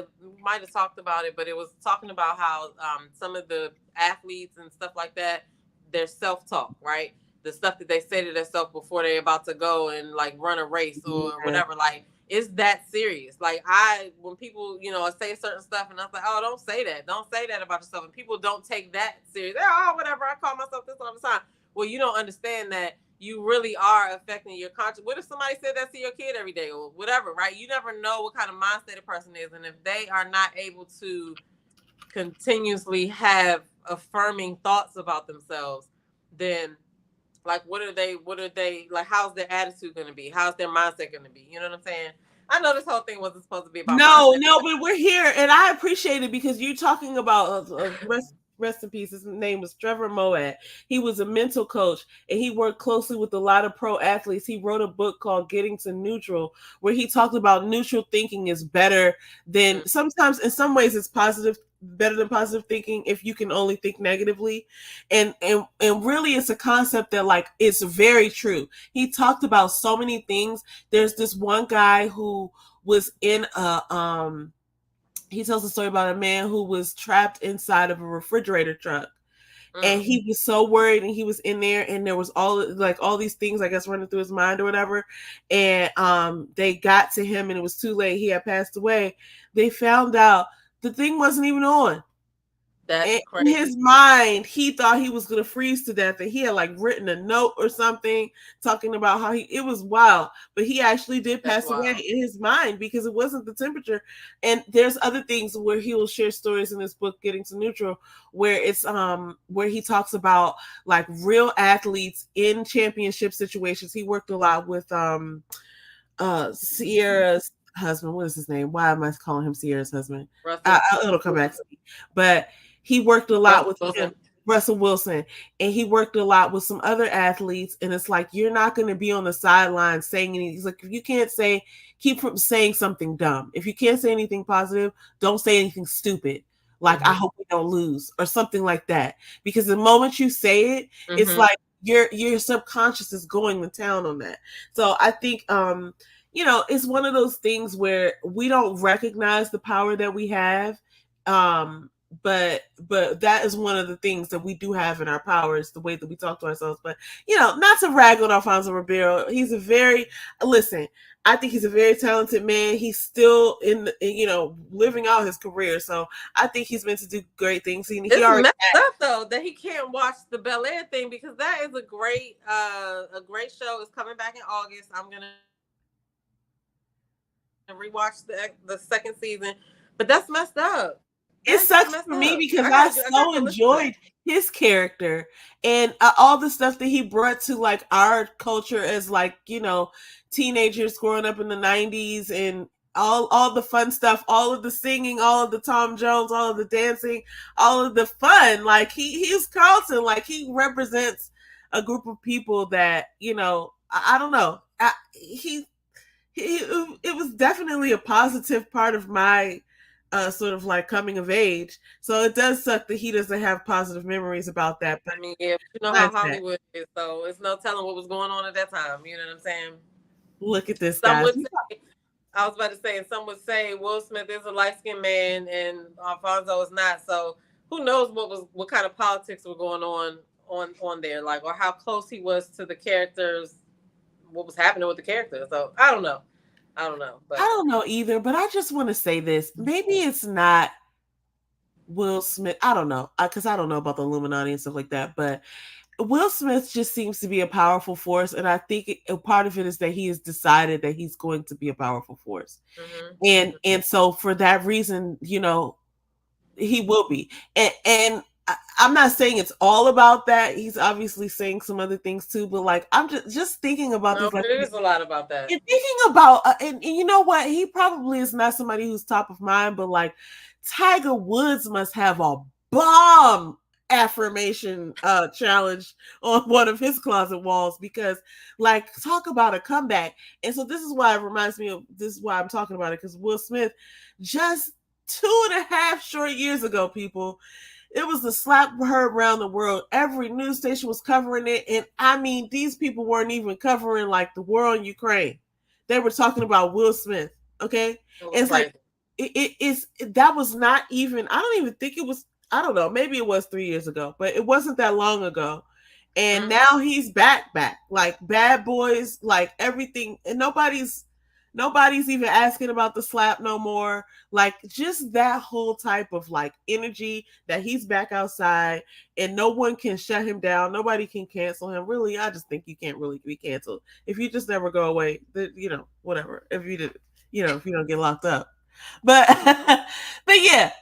have talked about it, but it was talking about how some of the athletes and stuff like that, their self talk, right? The stuff that they say to themselves before they're about to go and like run a race or Yeah. whatever. Like it's that serious. Like I, when people say certain stuff, and I was like, oh, don't say that about yourself, and people don't take that serious. Oh, whatever. I call myself this all the time. Well, you don't understand that you really are affecting your conscience. What if somebody said that to your kid every day or whatever, right? You never know what kind of mindset a person is. And if they are not able to continuously have affirming thoughts about themselves, then like what are they like, how's their attitude gonna be? How's their mindset gonna be? You know what I'm saying? I know this whole thing wasn't supposed to be about No, mindset, no, but we're here, and I appreciate it because you're talking about rest in peace. His name was Trevor Moat. He was a mental coach, and he worked closely with a lot of pro athletes. He wrote a book called Getting to Neutral, where he talked about neutral thinking is better than, but sometimes in some ways it's positive, better than positive thinking if you can only think negatively, and really it's a concept that like it's very true. He talked about so many things. There's this one guy who was in a he tells a story about a man who was trapped inside of a refrigerator truck, and he was so worried, and he was in there, and there was all these things, I guess, running through his mind or whatever, and they got to him and it was too late. He had passed away. They found out the thing wasn't even on. that's In his crazy. mind, he thought he was going to freeze to death, and he had like written a note or something talking about how it was wild, but he actually did That's pass away wild. in his mind because it wasn't the temperature. And there's other things where he will share stories in this book, Getting to Neutral, where it's where he talks about like real athletes in championship situations. He worked a lot with Sierra's husband. What is his name? Why am I calling him Sierra's husband? Russell. It'll come back to me. But he worked a lot Russell with him, Wilson. Russell Wilson, and he worked a lot with some other athletes. And it's like you're not going to be on the sideline saying anything. He's like, if you can't say, keep from saying something dumb. If you can't say anything positive, don't say anything stupid. Like I Mm-hmm. hope we don't lose or something like that. Because the moment you say it, it's Mm-hmm. like your subconscious is going to town on that. So I think it's one of those things where we don't recognize the power that we have. But that is one of the things that we do have in our power is the way that we talk to ourselves. But not to rag on Alfonso Ribeiro. He's a very listen. I think he's a very talented man. He's still living out his career. So I think he's meant to do great things. He It's already messed up though that he can't watch the Bel Air thing because that is a great show. It's coming back in August. I'm gonna rewatch the second season, but that's messed up. That's just messed up. it I sucks gotta for me I because gotta I go listen to so that. enjoyed his character and all the stuff that he brought to like our culture as like teenagers growing up in the 90s, and all the fun stuff, all of the singing, all of the Tom Jones, all of the dancing, all of the fun. Like he's Carlton, like he represents a group of people that I don't know. It was definitely a positive part of my sort of like coming of age. So it does suck that he doesn't have positive memories about that. But I mean, yeah, but you know how besides that, Hollywood is, so it's no telling what was going on at that time. You know what I'm saying? look at this, Some guys. would say, I was about to say, and some would say Will Smith is a light skinned man and Alfonso is not. So who knows what kind of politics were going on there, like, or how close he was to the characters, what was happening with the characters. So I don't know. I don't know, I but don't know either, but I just want to say this. Maybe it's not Will Smith. I don't know, because I don't know about the Illuminati and stuff like that. But Will Smith just seems to be a powerful force, and I think a part of it is that he has decided that he's going to be a powerful force, hmm and so for that reason, he will be. And I'm not saying it's all about that. He's obviously saying some other things too, but like I'm just thinking about no, this, but like it is a lot about that. and thinking about and you know what? He probably is not somebody who's top of mind, but like Tiger Woods must have a bomb affirmation challenge on one of his closet walls, because like talk about a comeback. And so this is why it reminds me of this is why I'm talking about it, because Will Smith just 2.5 short years ago, people, it was the slap heard around the world. Every news station was covering it. And I mean, these people weren't even covering like the war in Ukraine. they were talking about Will Smith. Okay, It and was it's like crazy. it is that was not even. I don't even think it was. I don't know. Maybe it was 3 years ago, but it wasn't that long ago. And Mm-hmm. now he's back, like Bad Boys, like everything, and nobody's even asking about the slap no more. Like just that whole type of like energy that he's back outside and no one can shut him down. Nobody can cancel him. Really, I just think you can't really be canceled if you just never go away. Whatever. If you did, if you don't get locked up. But but yeah,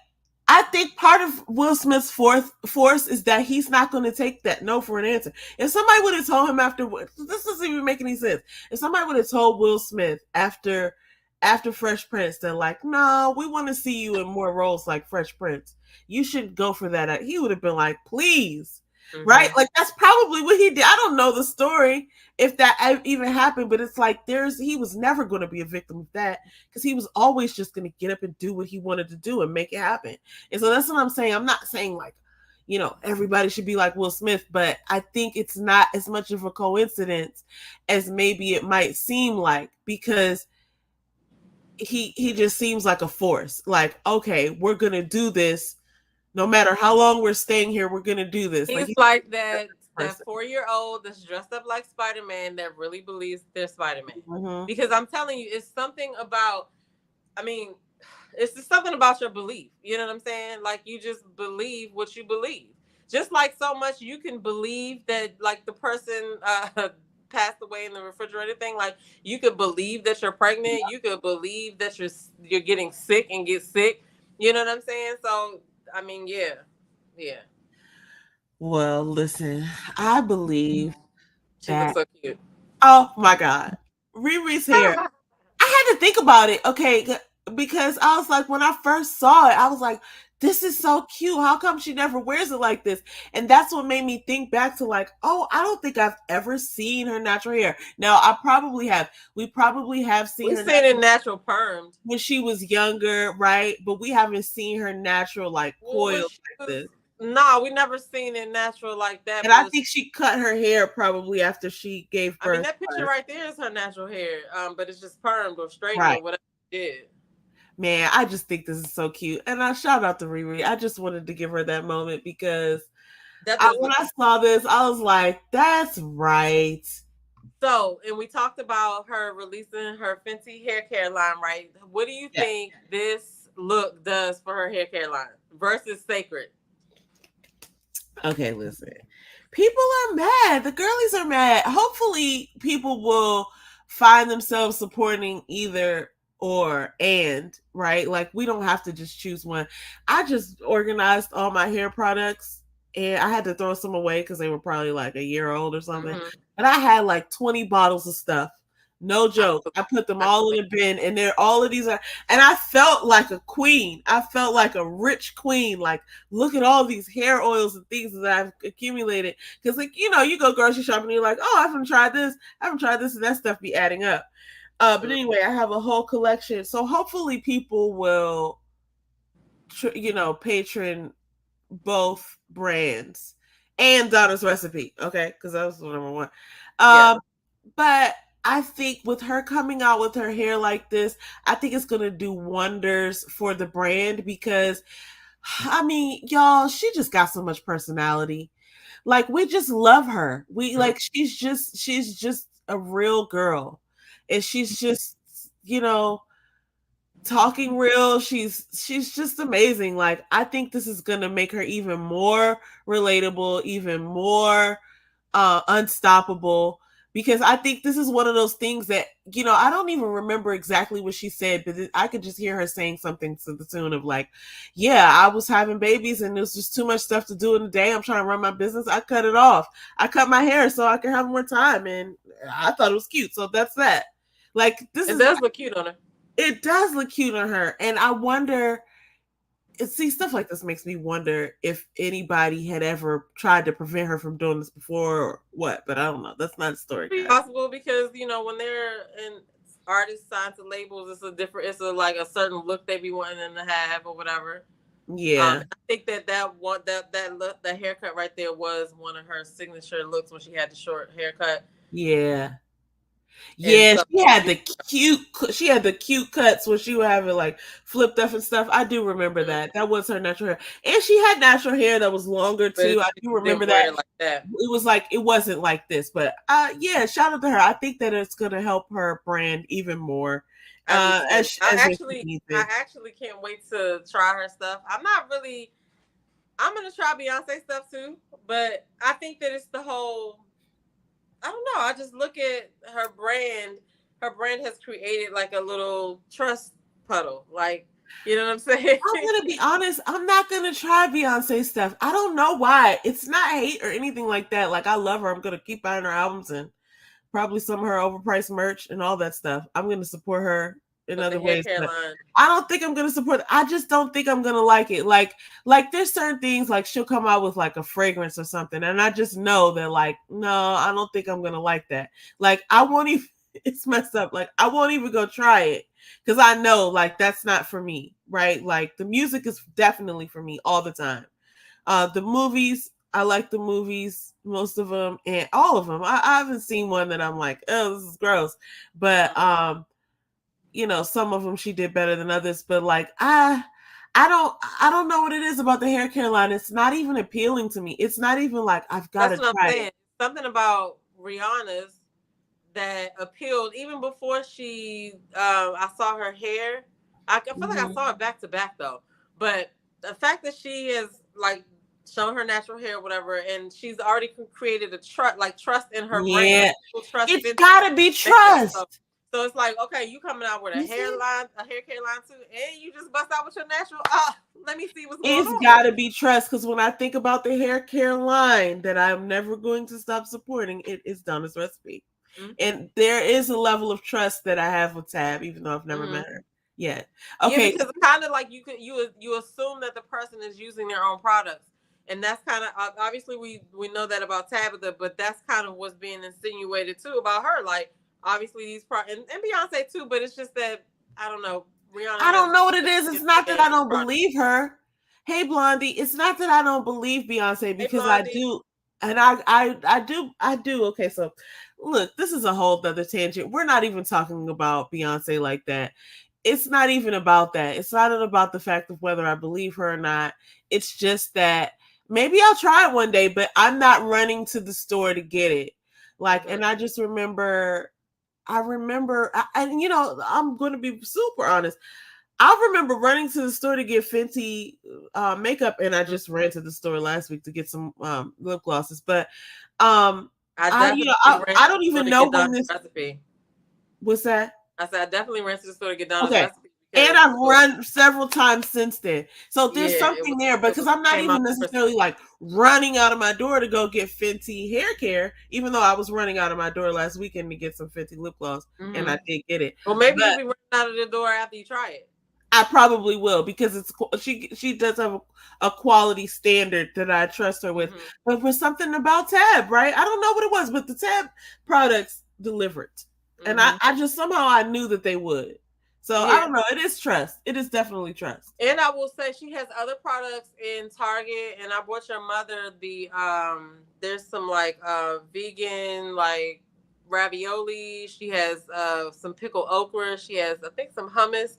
I think part of Will Smith's force is that he's not going to take that no for an answer. If somebody would have told him after, this doesn't even make any sense. If somebody would have told Will Smith after Fresh Prince that like, no, we want to see you in more roles like Fresh Prince. You should go for that. He would have been like, please, right? Mm-hmm. Like that's probably what he did. I don't know the story if that even happened, but it's like he was never going to be a victim of that because he was always just going to get up and do what he wanted to do and make it happen. And so that's what I'm saying. I'm not saying like, everybody should be like Will Smith, but I think it's not as much of a coincidence as maybe it might seem like because he just seems like a force. Like, okay, we're gonna do this no matter how long we're staying here. We're gonna do this. Like He's he's like a that person. 4 year old that's dressed up like Spider Man that really believes they're Spider Man. Mm-hmm. Because I'm telling you, it's something about. I mean, it's just something about your belief. You know what I'm saying? Like you just believe what you believe. Just like so much you can believe that like the person passed away in the refrigerator thing. Like you could believe that you're pregnant. You could believe that you're getting sick and get sick. You know what I'm saying? So I mean, yeah, yeah. Well, listen, I believe She looks that. so cute. Oh my God, Riri's hair. I had to think about it, okay, because I was like, when I first saw it, I was like, this is so cute. How come she never wears it like this? And that's what made me think back to like, oh, I don't think I've ever seen her natural hair. Now, I probably have. We probably have seen We her seen it natural natural permed. when she was younger, right? But we haven't seen her natural, like, Well, when coiled she like was this. nah, we never seen it natural like that. And I But think she cut her hair probably after she gave I mean, birth that picture first. right there is her natural hair. But it's just permed or straightened Right. or whatever she did. Man, I just think this is so cute. And I shout out to Riri. I just wanted to give her that moment because That does when look I cute. saw this, I was like, that's right. So, and we talked about her releasing her Fenty hair care line, right? What do you Yeah. think this look does for her hair care line versus Sacred? Okay, listen. People are mad. The girlies are mad. Hopefully, people will find themselves supporting either or right? Like, we don't have to just choose one. I just organized all my hair products and I had to throw some away because they were probably like a year old or something. Mm-hmm. But I had like 20 bottles of stuff. No I joke. can, I put them I can all in make a bin and they're all of these are, and I felt like a queen. I felt like a rich queen. Like, look at all these hair oils and things that I've accumulated. Because, like, you go grocery shopping and you're like, oh, I haven't tried this. I haven't tried this. And that stuff be adding up. But mm, anyway, I have a whole collection. So hopefully people will, patron both brands and Donna's recipe. Okay. Because that was number one. yes. Um, but I think with her coming out with her hair like this, I think it's going to do wonders for the brand because I mean, y'all, she just got so much personality. Like we just love her. We Mm. like she's just a real girl. And she's just, you know, talking real. She's just amazing. Like I think this is going to make her even more relatable, even more unstoppable because I think this is one of those things that I don't even remember exactly what she said, but I could just hear her saying something to the tune of like, "Yeah, I was having babies and there's just too much stuff to do in the day. I'm trying to run my business. I cut it off. I cut my hair so I can have more time, and I thought it was cute. So that's that. Like this It is does look cute on her. it does look cute on her, and I wonder see stuff like this makes me wonder if anybody had ever tried to prevent her from doing this before or what, but I don't know. That's not a story, Be guys. possible because when they're in artists signed to labels, it's a different. It's a like a certain look they be wanting them to have or whatever. Yeah. I think that one that look, the haircut right there was one of her signature looks when she had the short haircut. Yeah. And Yeah, so she had the cute cuts when she would have it like flipped up and stuff. I do remember Mhm. that. That was her natural hair. And she had natural hair that was longer But too. I she do just didn't remember wear that. it like that. It was like it wasn't like this, but yeah, shout out to her. I think that it's gonna help her brand even more. I do too. As if she needs I it. actually can't wait to try her stuff. I'm not really. I'm gonna try Beyonce stuff too, but I think that it's the whole. I don't know. I just look at her brand. Her brand has created like a little trust puddle. Like, you know what I'm saying? I'm gonna be honest. I'm not gonna try Beyonce stuff. I don't know why. It's not hate or anything like that. Like I love her. I'm gonna keep buying her albums and probably some of her overpriced merch and all that stuff. I'm going to support her in But the other hair ways, care but line. I don't think I'm going to support. I just don't think I'm going to like it. Like there's certain things like she'll come out with like a fragrance or something, and I just know that like no, I don't think I'm going to like that. Like I won't even. It's messed up. Like I won't even go try it because I know like that's not for me, right? Like the music is definitely for me all the time. The movies, I like the movies, most of them and all of them. I haven't seen one that I'm like, oh, this is gross. But Mhm. you know, some of them she did better than others. But like, I don't know what it is about the hair care line. It's not even appealing to me. It's not even like I've got That's to what I'm try it. saying. Something about Rihanna's that appealed even before she. I saw her hair. I feel like I Mm-hmm. saw it back to back though. But the fact that she is like shown her natural hair, or whatever, and she's already created a trust in her brand. Like Yeah, people trust it's Fenty got to be makeup. So trust. it's like, okay, you coming out with You see? a hair care line too, and you just bust out with your natural. Let me see what's going It's on got here. to be trust because when I think about the hair care line that I'm never going to stop supporting, it is Donna's Recipe. Mm-hmm. And there is a level of trust that I have with Tab, even though I've never Mm-hmm. met her yet. Yeah, Okay, because it's kind of like you assume that the person is using their own products, and that's kind of obviously we know that about Tabitha, but that's kind of what's being insinuated too about her. Like obviously and Beyonce too, but it's just that I don't know. Rihanna I has don't know what it is. It's not that their I don't product. believe her. Hey, Blondie, it's not that I don't believe Beyonce Hey, because I Blondie. do, and I do. Okay, so look, this is a whole other tangent. We're not even talking about Beyonce like that. It's not even about that. It's not about the fact of whether I believe her or not. It's just that maybe I'll try it one day, but I'm not running to the store to get it. Like, Mm-hmm. and I just remember and you know, I'm going to be super honest. I remember running to the store to get Fenty makeup, and I just ran to the store last week to get some lip glosses. But um, I definitely ran to I the don't store even to know get when Donna's this recipe. was that. I said I definitely ran to the store to get Donna's Okay. recipe And because I've run several times since then. So yeah, there's something there it because was I'm not came out even for Christmas. necessarily like running out of my door to go get Fenty hair care, even though I was running out of my door last weekend to get some Fenty lip gloss and I Mm-hmm. did get it. Well, maybe you'll But be running out of the door after you try it. I probably will because she does have a quality standard that I trust her with. Mm-hmm. But for something about Tab, right? I don't know what it was, but the Tab products delivered, and Mm-hmm. I just somehow I knew that they would. So I Yeah. don't know. It is trust. It is definitely trust. And I will say she has other products in Target, and I bought your mother there's some like vegan like ravioli. She has some pickled okra. She has I think some hummus.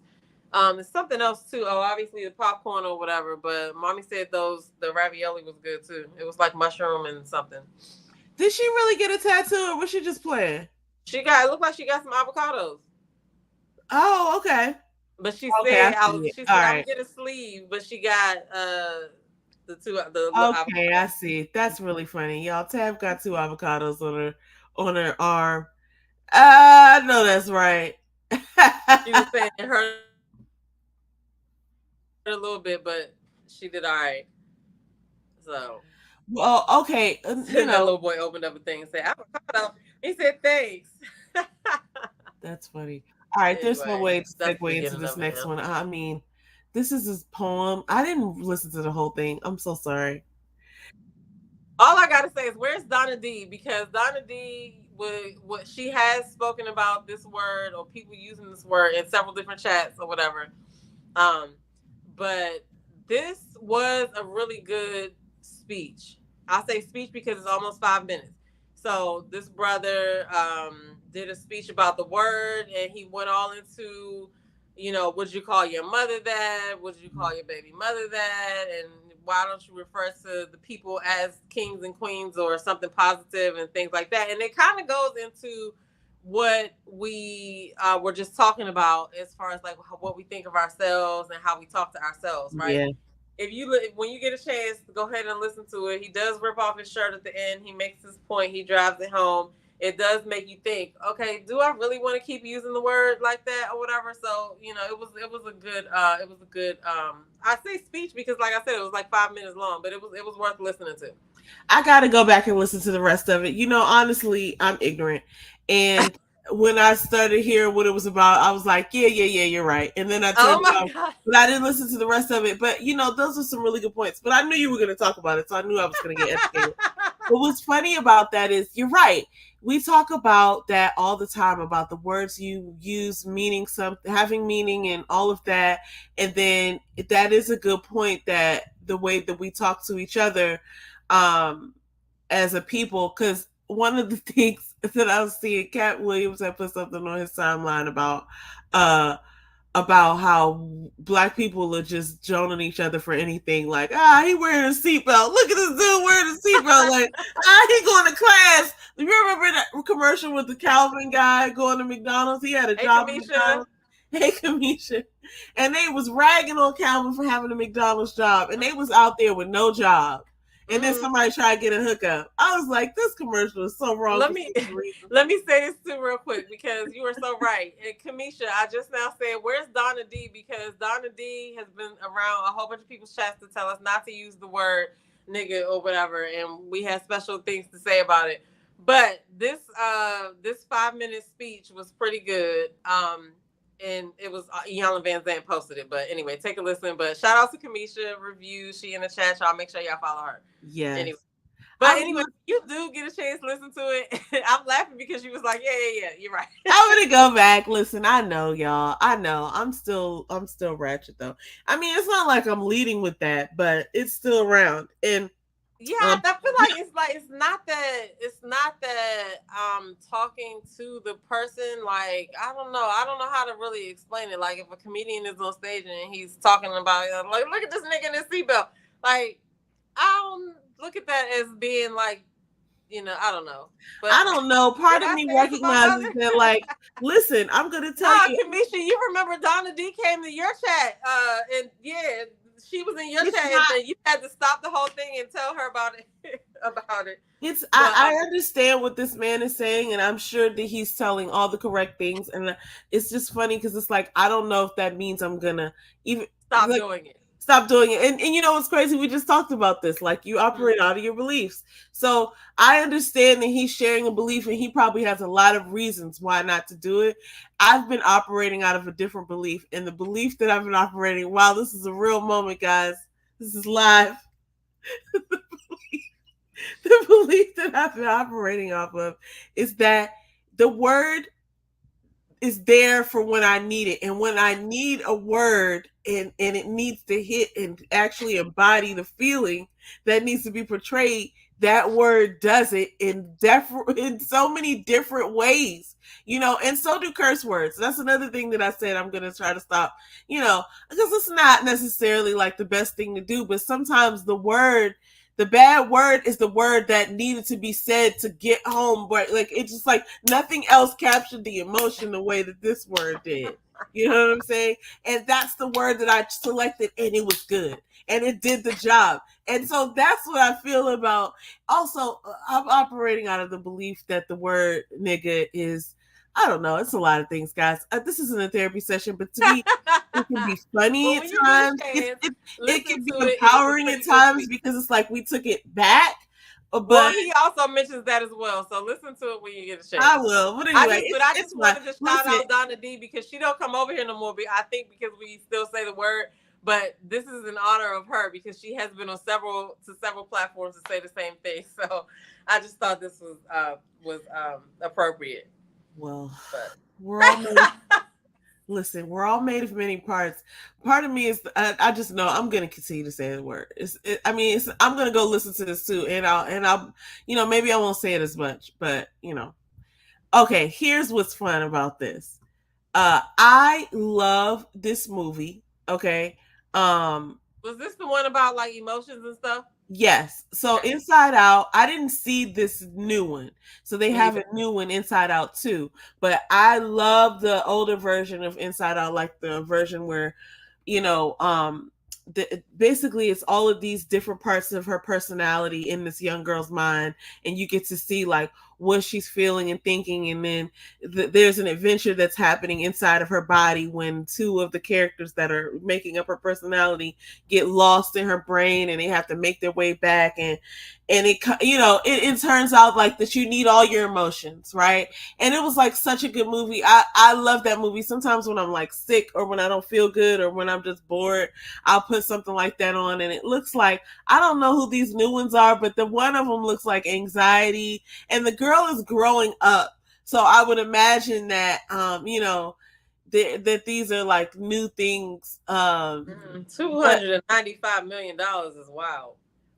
And something else too. Oh, obviously the popcorn or whatever. But mommy said the ravioli was good too. It was like mushroom and something. Did she really get a tattoo, or was she just playing? It looked like she got some avocados. Oh, okay. But Okay, I see it. she All said I'm right. gonna get a sleeve, but she got the Okay, I avocado. see. That's really funny, y'all. Tab got two avocados on her arm. I know that's right. She was saying it hurt a little bit, but she did all right. So Well, okay, that little you boy know, opened up a thing and said avocado. He said thanks. that's funny. All right, there's no Anyway, way to that's the segue into beginning this of it next now. one. I mean, this is his poem. I didn't listen to the whole thing. I'm so sorry. All I gotta say is where's Donna D? Because Donna D would what she has spoken about this word or people using this word in several different chats or whatever. Um, but this was a really good speech. I say speech because it's almost 5 minutes. So this brother did a speech about the word, and he went all into, would you call your mother that? Would you call your baby mother that? And why don't you refer to the people as kings and queens or something positive and things like that? And it kind of goes into what we were just talking about as far as like what we think of ourselves and how we talk to ourselves, right? Yeah. If you when you get a chance, go ahead and listen to it. He does rip off his shirt at the end. He makes his point. He drives it home. It does make you think, okay, do I really want to keep using the word like that or whatever? So it was a good I say speech because like I said it was like 5 minutes long, but it was worth listening to. I got to go back and listen to the rest of it. Honestly, I'm ignorant. And when I started hearing what it was about, I was like, yeah, yeah, yeah, you're right. And then I turned Oh it my off. god. But I didn't listen to the rest of it. But, those are some really good points. But I knew you were going to talk about it. So I knew I was going to get educated. But what's funny about that is you're right. We talk about that all the time about the words you use meaning something, having meaning and all of that. And then that is a good point that the way that we talk to each other um as a people, because one of the things that I was seeing, Cat Williams had put something on his timeline uh about how black people are just joning each other for anything. Like, he wearing a seatbelt. Look at this dude wearing a seatbelt. Like, he going to class. You remember that commercial with the Calvin guy going to McDonald's? He had a Hey job at Kamisha. McDonald's. Hey, Kamisha. And they was ragging on Calvin for having a McDonald's job. And they was out there with no job. And then Mm-hmm. somebody tried to get a hookup. I was like, this commercial is so wrong let for me so many reasons. let me say this too real quick because you are so right. And Kamisha, I just now said, where's Donna D? Because Donna D has been around a whole bunch of people's chats to tell us not to use the word nigga or whatever, and we had special things to say about it. But this 5 minute speech was pretty good. And it was Iyanla Van Zandt posted it. But anyway, take a listen. But shout out to Kamisha review. She in the chat, y'all. Make sure y'all follow her. Yes. Anyway. I But anyway, was you do get a chance to listen to it. I'm laughing because you was like, yeah, yeah, yeah, you're right. I'm gonna go back. Listen, I know, y'all. I know. I'm still ratchet though. I mean, it's not like I'm leading with that, but it's still around. And Yeah, um, I feel like it's not that talking to the person, like I don't know how to really explain it. Like if a comedian is on stage and he's talking about like look at this nigga in his seatbelt, like I don't look at that as being like I don't know, but I don't know. did Part of I me say this about recognizes other? that, like, listen, I'm gonna No, tell you, Kamisha, you remember Donna D came to your chat, and yeah, she was in your it's chat, and not. then you had to stop the whole thing and tell her about it, about it. It's But I understand what this man is saying, and I'm sure that he's telling all the correct things. And it's just funny because it's like I don't know if that means I'm gonna even stop like doing it. stop doing it. And what's crazy? We just talked about this. Like you Mm. operate out of your beliefs. So I understand that he's sharing a belief, and he probably has a lot of reasons why not to do it. I've been operating out of a different belief, and the belief that I've been operating. Wow, this is a real moment, guys. This is live. The belief that I've been operating off of is that the word is there for when I need it. And when I need a word and it needs to hit and actually embody the feeling that needs to be portrayed, that word does it in so many different ways. And so do curse words. That's another thing that I said I'm gonna try to stop, because it's not necessarily like the best thing to do, but sometimes the bad word is the word that needed to be said to get home, but like it's just like nothing else captured the emotion the way that this word did. You know what I'm saying? And that's the word that I selected, and it was good, and it did the job. And so that's what I feel about. Also, I'm operating out of the belief that the word nigga is, I don't know, it's a lot of things, guys. This isn't a therapy session, but to me, it can be funny But at when you get a times. chance, It listen can be to it, and it's a empowering at pretty good times speech. because it's like we took it back. Well, But he also mentions that as well, so listen to it when you get a chance. I will. But I anyway, just, but I it's just fine. wanted to shout Listen, out Donna D because she don't come over here no more. I think because we still say the word, but this is in honor of her because she has been on several platforms to say the same thing. So I just thought this was appropriate. well, But we're almost Listen, we're all made of many parts. Part of me is I just know I'm gonna continue to say the word. I mean, I'm gonna go listen to this too, and I'll maybe I won't say it as much, but okay. Here's what's fun about this. I love this movie. Okay. Um, Was this the one about like emotions and stuff? Yes. So Okay. Inside Out, I didn't see this new one. So they Me have either. a new one, Inside Out too. But I love the older version of Inside Out, like the version where, you know, basically it's all of these different parts of her personality in this young girl's mind, and you get to see like what she's feeling and thinking, and then there's an adventure that's happening inside of her body when two of the characters that are making up her personality get lost in her brain, and they have to make their way back, and it turns out like that you need all your emotions, right? And it was like such a good movie. I love that movie. Sometimes when I'm like sick or when I don't feel good or when I'm just bored, I'll put something like that on, and it looks like, I don't know who these new ones are, but the one of them looks like Anxiety, and the girl is growing up. So I would imagine that that these are like new things. Two But hundred and $95 million is wild.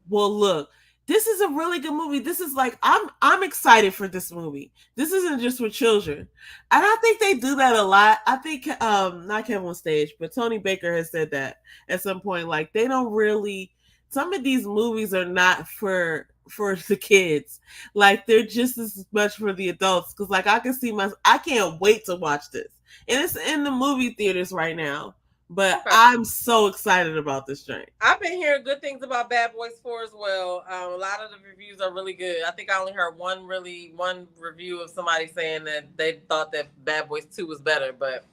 well, look, this is a really good movie. This is like, I'm excited for this movie. This isn't just for children, and I think they do that a lot. I think not Kevin on stage, but Tony Baker has said that at some point. Like, they don't really. Some of these movies are not for the kids. Like, they're just as much for the adults. Because like I can't wait to watch this, and it's in the movie theaters right now. But Okay. I'm so excited about this joint. I've been hearing good things about Bad Boys 4 as well. A lot of the reviews are really good. I think I only heard one review of somebody saying that they thought that Bad Boys 2 was better, but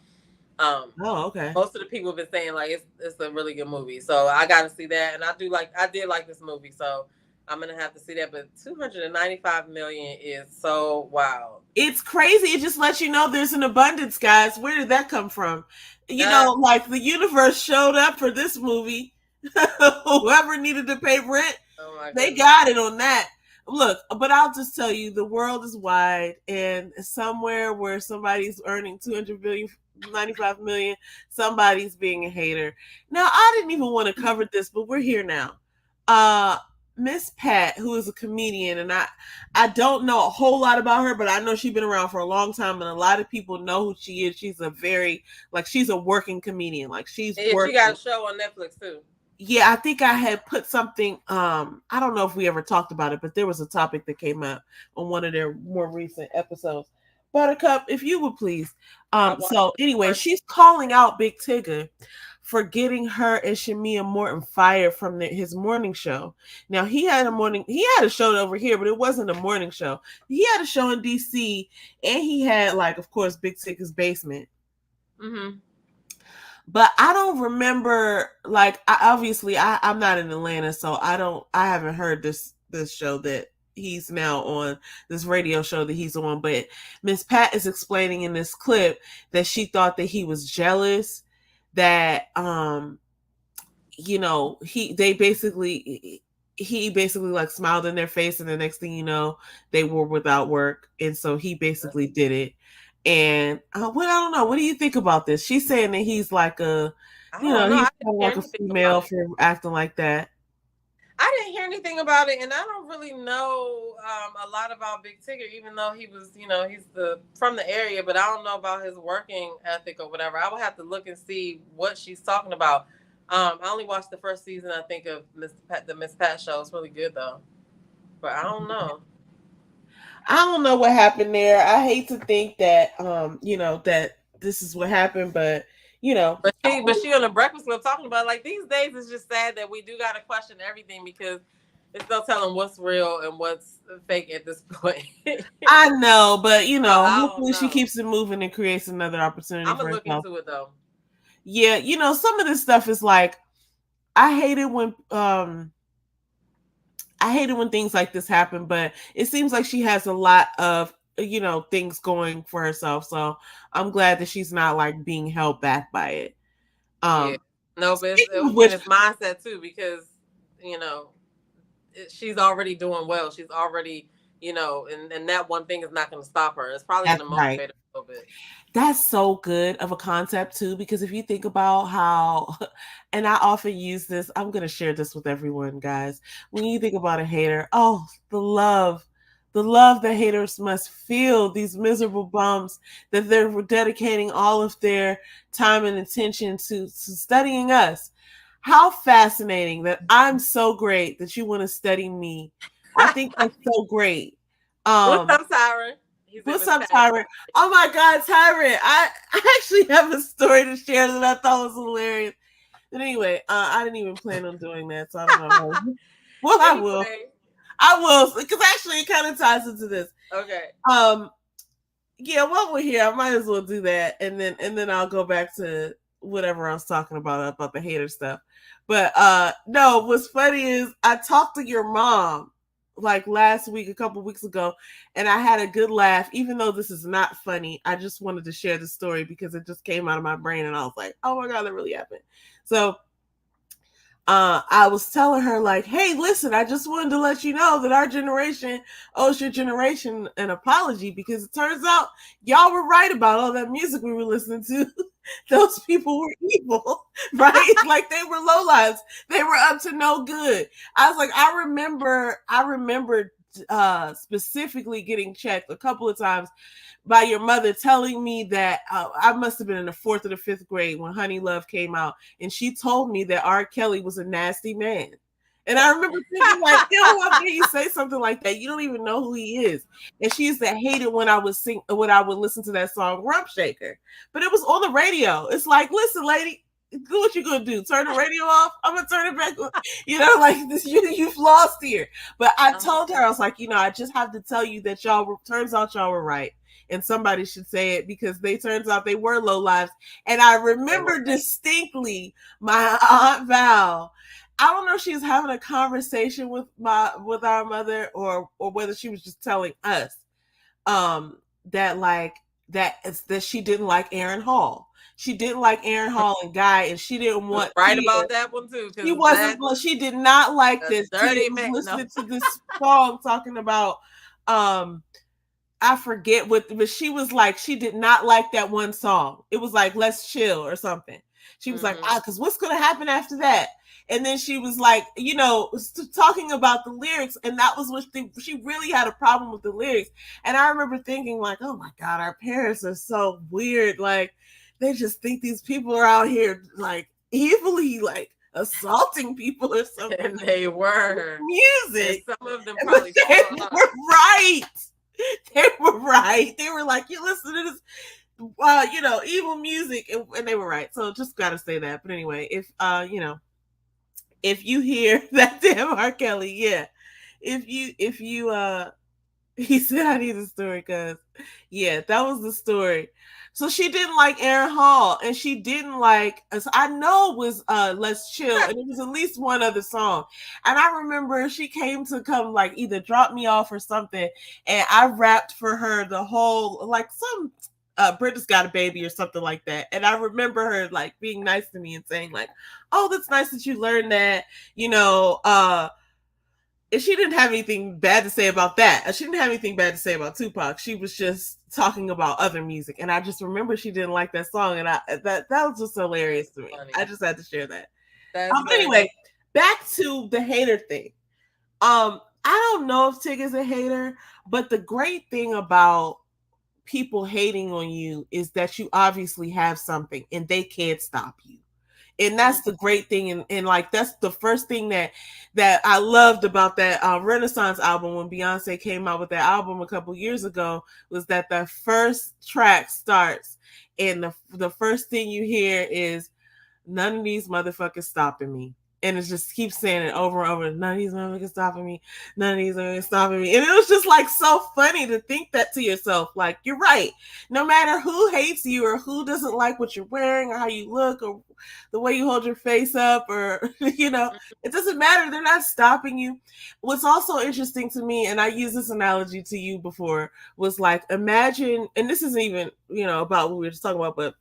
um, Oh, okay. most of the people have been saying like it's a really good movie. So I got to see that, and I did like this movie, so I'm gonna have to see that. But 295 million is so wild. It's crazy. It just lets you know there's an abundance, guys. Where did that come from? Uh, Like the universe showed up for this movie. Whoever needed to pay rent, oh my they goodness. got it on that. Look, but I'll just tell you, the world is wide, and somewhere where somebody's earning 200 billion, 95 million, somebody's being a hater. Now, I didn't even want to cover this, but we're here now. Uh, Miss Pat, who is a comedian, and I don't know a whole lot about her, but I know she's been around for a long time, and a lot of people know who she is. She's a very, like, she's a working comedian. Like, she's Yeah, she got working. a show on Netflix too. Yeah, I think I had put something. I don't know if we ever talked about it, but there was a topic that came up on one of their more recent episodes. Buttercup, if you would please. I watched So the anyway, first. she's calling out Big Tigger for getting her and Shamia Morton fired from his morning show. Now he had a show over here, but it wasn't a morning show. He had a show in DC, and he had, like, of course, Big Tigger's basement. Mm-hmm. But I don't remember, like, I'm not in Atlanta, so I haven't heard this show that he's now on, this radio show that he's on. But Miss Pat is explaining in this clip that she thought that he was jealous, that he basically like smiled in their face, and the next thing you know, they were without work, and so he basically did it. And I don't know, what do you think about this? She's saying that he's like I don't know. he's I kind didn't of hear like a anything about female it. for acting like that. I didn't hear anything about it, and I don't really know a lot about Big Tigger, even though he was, he's the from the area, but I don't know about his working ethic or whatever. I would have to look and see what she's talking about. I only watched the first season, I think, of the Miss Pat show. It's really good though, but I don't know. I don't know what happened there. I hate to think that that this is what happened, but you know, But she on the Breakfast Club talking about, like, these days it's just sad that we do got to question everything because it's no telling what's real and what's fake at this point. So I know, but I don't hopefully she know. keeps it moving and creates another opportunity I'm for gonna look herself. into it though. Yeah, some of this stuff is like, I hate it when things like this happen, but it seems like she has a lot of things going for herself. So I'm glad that she's not like being held back by it. Yeah. Um No, but Speaking of again, which, it's mindset too because you know she's already doing well. She's already and that one thing is not going to stop her. It's probably that's going to right. motivate her little bit. That's so good of a concept too, because if you think about how, and I often use this, I'm going to share this with everyone, guys. When you think about a hater, oh, the love that haters must feel, these miserable bums that they're dedicating all of their time and attention to studying us. How fascinating that I'm so great that you want to study me. I think that's so great. What's Um, up, Siren? He said What's Miss up, Pat. Tyrant? Oh my God, Tyrant! I actually have a story to share that I thought was hilarious. But anyway, I didn't even plan on doing that, so I don't know. Well, I will. Anyway, I will, because actually it kind of ties into this. okay. Um, yeah, while we're here, I might as well do that, and then I'll go back to whatever I was talking about the hater stuff. But no, what's funny is I talked to your mom like last week, a couple weeks ago, and I had a good laugh. Even though this is not funny, I just wanted to share the story because it just came out of my brain, and I was like, "Oh my God, that really happened." So I was telling her like, "Hey, listen, I just wanted to let you know that our generation owes your generation an apology because it turns out y'all were right about all that music we were listening to. Those people were evil, right? Like they were low lives. They were up to no good." I was like, I remember specifically getting checked a couple of times by your mother telling me that I must have been in the fourth or the fifth grade when Honey Love came out, and she told me that R. Kelly was a nasty man. And I remember thinking, like, yo, how dare you say something like that? You don't even know who he is. And she used to hate it when I would listen to that song Rump Shaker. But it was on the radio. It's like, listen, lady, do what you gonna do. Turn the radio off. I'm gonna turn it back on. You know, like this, you've lost here. But I told her, I was like, I just have to tell you that turns out y'all were right, and somebody should say it because they turns out they were low lives. And I They were. remember distinctly my aunt Val. I don't know if she was having a conversation with our mother, or whether she was just telling us that like that she didn't like Aaron Hall. She didn't like Aaron Hall and Guy, and she didn't Was want right Tia. about that one too, She because wasn't. that She did not like a this. Tia dirty was man. No. listening to this song talking about um I forget what, but she was like, she did not like that one song. It was like, let's chill or something. She was like, Mm-hmm. because what's going to happen after that? And then she was like, talking about the lyrics. And that was what she really had a problem with the lyrics. And I remember thinking, like, oh my God, our parents are so weird. Like, they just think these people are out here, like, evilly, like, assaulting people or something. And they were, and Music. some of them But probably they still are. were right. They were right. They were like, you listen to this, evil music, and they were right. So just gotta say that. But anyway, if you hear that damn R. Kelly, yeah, if you he said I need a story because yeah, that was the story. So she didn't like Aaron Hall, and she didn't like, as I know it was Let's Chill, and it was at least one other song. And I remember she came to come like either drop me off or something, and I rapped for her the whole like some Britney's Got a Baby or something like that. And I remember her like being nice to me and saying like, "Oh, that's nice that you learned that," you know, and she didn't have anything bad to say about that. She didn't have anything bad to say about Tupac. She was just talking about other music, and I just remember she didn't like that song, and that was just hilarious That's to me. I funny. just had to share that. That's Anyway, funny. back to the hater thing. I don't know if Tig is a hater, but the great thing about people hating on you is that you obviously have something, and they can't stop you. And that's the great thing, and like that's the first thing that I loved about that Renaissance album when Beyonce came out with that album a couple years ago, was that the first track starts, and the first thing you hear is, none of these motherfuckers stopping me. And it just keeps saying it over and over. None of these motherfuckers stopping me. None of these motherfuckers stopping me. And it was just like so funny to think that to yourself. Like, you're right. No matter who hates you or who doesn't like what you're wearing or how you look or the way you hold your face up, or, it doesn't matter. They're not stopping you. What's also interesting to me, and I used this analogy to you before, was like, imagine, and this isn't even, about what we were just talking about, but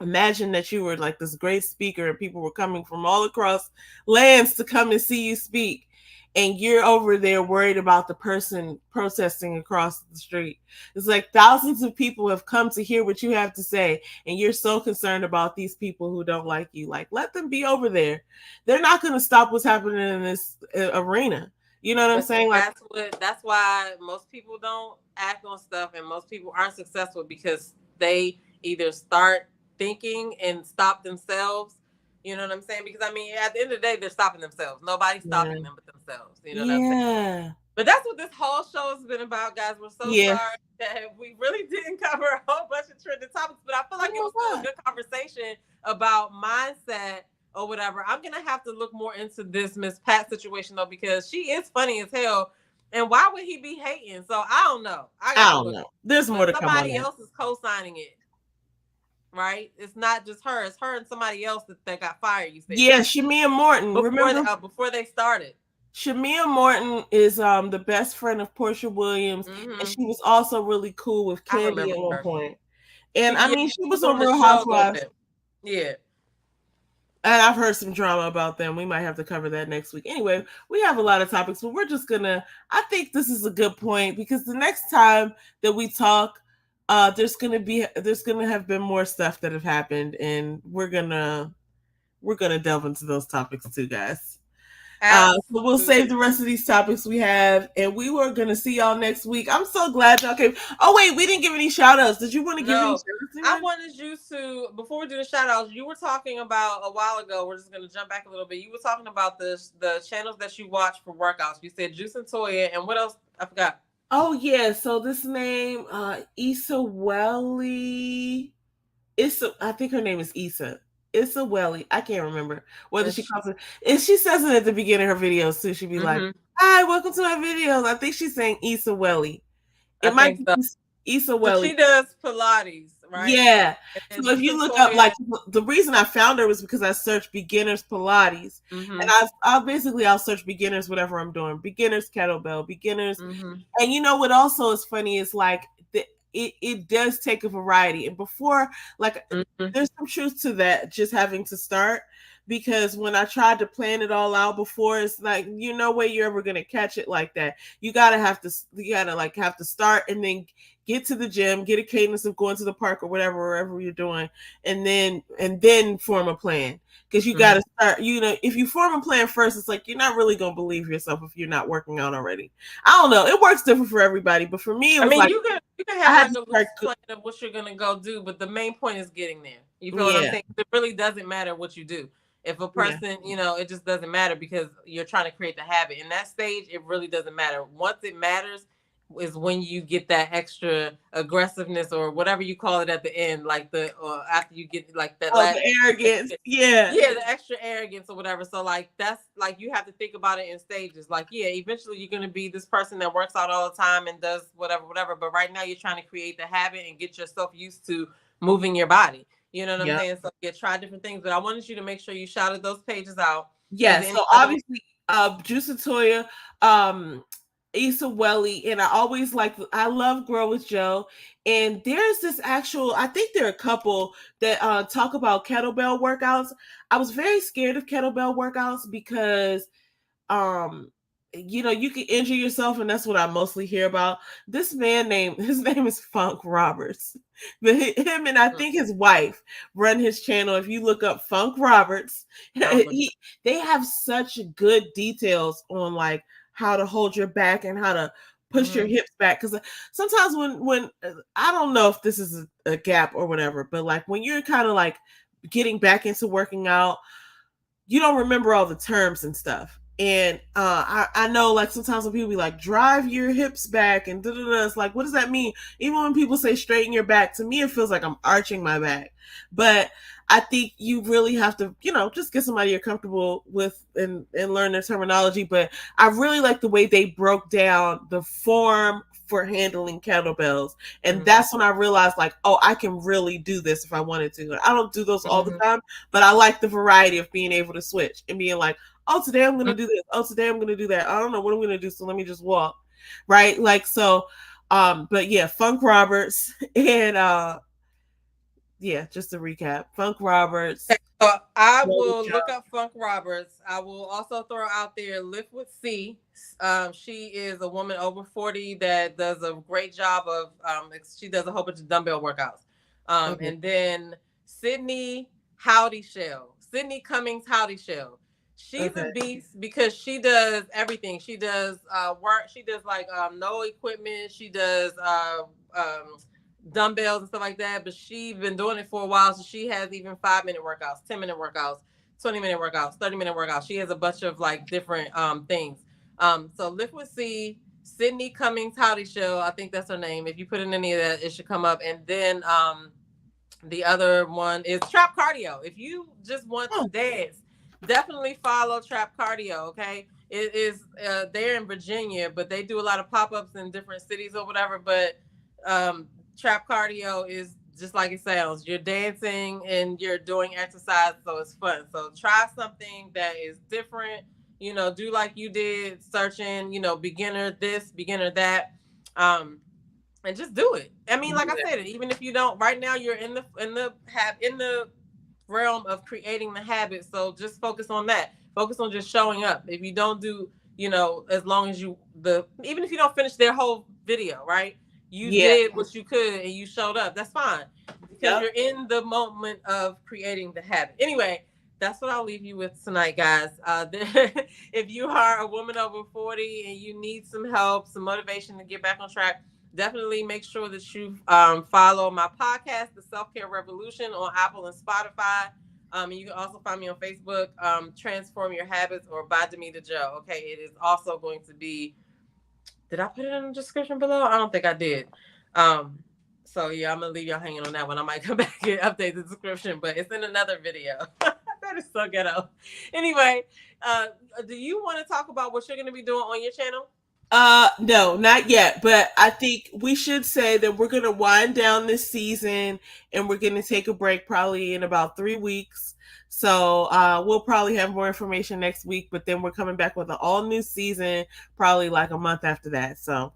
imagine that you were like this great speaker and people were coming from all across lands to come and see you speak. and you're over there worried about the person protesting across the street. It's like thousands of people have come to hear what you have to say, and you're so concerned about these people who don't like you. Like, let them be over there. They're not going to stop what's happening in this arena. You know what I'm But see, saying? Like, that's why most people don't act on stuff, and most people aren't successful because they either start thinking and stop themselves. You know what I'm saying? Because I mean, at the end of the day, they're stopping themselves. Nobody's yeah, stopping them but themselves. You know what I'm saying? yeah, But that's what this whole show has been about, guys. We're so yeah. sorry that we really didn't cover a whole bunch of trending topics, but I feel like it Oh was still a my god. good conversation about mindset or whatever. I'm gonna have to look more into this Miss Pat situation though, because she is funny as hell. And why would he be hating? So I don't know. I I got to don't look. know. There's more But to come on somebody that. else is co-signing it, right? It's not just her. It's her and somebody else that got fired. You said Yeah, Shamia Morton. Remember, before they started. Shamia Morton is the best friend of Portia Williams, and Mm-hmm. she was also really cool with I Candy remember at one her. point. And I Yeah, mean, she she was was on on the Real show a little Housewives, bit. Yeah. and I've heard some drama about them. We might have to cover that next week. Anyway, we have a lot of topics, but we're just gonna. I think this is a good point because the next time that we talk, there's gonna have been more stuff that have happened, and we're gonna delve into those topics too, guys. So we'll save Absolutely. the rest of these topics we have, and we were gonna see y'all next week. I'm so glad y'all came. Oh wait, we didn't give any shout outs. Did you want to give any No, shout outs I anyone? wanted you to, before we do the shout outs, you were talking about a while ago. We're just going to jump back a little bit. You were talking about the channels that you watch for workouts. You said Juice and Toya, and what else? I forgot. Oh yeah, so this name, Issa Welly. Issa, I think her name is Issa. Issa Welly. I can't remember whether she It's, calls it. If she says it at the beginning of her videos too, she'd be like, mm-hmm. "Hi, welcome to my videos." I think she's saying Issa Welly. I It might think be so. Issa So Welly. she does Pilates, right? Yeah. And then So if Juice you and look up, Toya. like, the reason I found her was because I searched beginners Pilates, and Mm-hmm. I'll search beginners whatever I'm doing, beginners kettlebell, beginners, Mm-hmm. and you know what also is funny is like it does take a variety, and before, like, Mm-hmm. there's some truth to that, just having to start, because when I tried to plan it all out before, it's like, no way you're ever gonna catch it like that. You gotta like have to start, and then get to the gym, get a cadence of going to the park or whatever, wherever you're doing, and then form a plan. Because you got Mm-hmm. to start, if you form a plan first, it's like you're not really going to believe yourself if you're not working out already. I don't know. It works different for everybody, but for me, it I was mean, like you can I have had like to a start. loose plan of what you're gonna go do, but the main point is getting there. You feel what I'm Yeah, saying? It really doesn't matter what you do. If a yeah. person, it just doesn't matter because you're trying to create the habit. In that stage, it really doesn't matter. Once it matters is when you get that extra aggressiveness or whatever you call it at the end, like the or after you get like that Oh, last. the arrogance. Yeah, Yeah, the extra arrogance or whatever. So like that's like you have to think about it in stages. Like, yeah, eventually you're gonna be this person that works out all the time and does whatever, whatever. But right now you're trying to create the habit and get yourself used to moving your body. You know what I'm yeah, saying? So yeah, try different things. But I wanted you to make sure you shouted those pages out. Is yeah. there So any other one? obviously, Juice and Toya, um, Issa Welly, and I love Grow with Joe. And there's this actual, I think there are a couple that talk about kettlebell workouts. I was very scared of kettlebell workouts because um you can injure yourself, and that's what I mostly hear about. This man named his name is Funk Roberts, but him and I think his wife run his channel. If you look up Funk Roberts, I'm looking. they have such good details on like how to hold your back and how to push your Mm-hmm. hips back, because sometimes when I don't know if this is a gap or whatever, but like when you're kind of like getting back into working out, you don't remember all the terms and stuff. And I know, like, sometimes when people be like, drive your hips back and da da da, it's like, what does that mean? Even when people say straighten your back, to me, it feels like I'm arching my back. But I think you really have to, just get somebody you're comfortable with and learn their terminology. But I really like the way they broke down the form for handling kettlebells. And Mm-hmm. that's when I realized, like, oh, I can really do this if I wanted to. I don't do those all the Mm-hmm. time, but I like the variety of being able to switch and being like, oh, today I'm gonna do this. Oh, today I'm gonna do that. I don't know what I'm gonna do, so let me just walk. Right? Like, so but yeah, Funk Roberts and Yeah, just to recap. Funk Roberts. So I Love will look Joe. up Funk Roberts. I will also throw out there Lift with C. She is a woman over 40 that does a great job of. She does a whole bunch of dumbbell workouts. Okay. And then Sydney Howdy Shell, Sydney Cummings Howdy Shell. She's a Okay. beast because she does everything. She does work. She does like no equipment. She does um, dumbbells and stuff like that. But she's been doing it for a while, so she has even 5 minute workouts, 10 minute workouts, 20 minute workouts, 30 minute workouts. She has a bunch of like different things. So Liquid C, Sydney Cummings Howdy Show, I think that's her name. If you put in any of that, it should come up. And then the other one is Trap Cardio. If you just want to Oh, dance, definitely follow Trap Cardio. Okay, it is they're in Virginia, but they do a lot of pop ups in different cities or whatever. But um, Trap Cardio is just like it sounds. You're dancing and you're doing exercise, so it's fun. So try something that is different. You know, do like you did, searching. You know, beginner this, beginner that. And just do it. I mean, like I yeah. said, even if you don't, right now you're in the realm of creating the habit. So just focus on that. Focus on just showing up. If you don't do, you know, as long as you even if you don't finish their whole video, right? You Yeah. did what you could and you showed up. That's fine because Yep. you're in the moment of creating the habit. Anyway, that's what I'll leave you with tonight, guys. If you are a woman over 40 and you need some help, some motivation to get back on track, definitely make sure that you follow my podcast, The Self Care Revolution, on Apple and Spotify. And you can also find me on Facebook, Transform Your Habits or by Demita Joe. Okay, it is also going to be. Did I put it in the description below? I don't think I did. Um, so yeah, I'm gonna leave y'all hanging on that one. I might come back and update the description, but it's in another video. That is so ghetto. Anyway, uh, do you want to talk about what you're gonna be doing on your channel? No, not yet. But I think we should say that we're gonna wind down this season and we're gonna take a break probably in about 3 weeks. So we'll probably have more information next week, but then we're coming back with an all new season probably like a month after that. So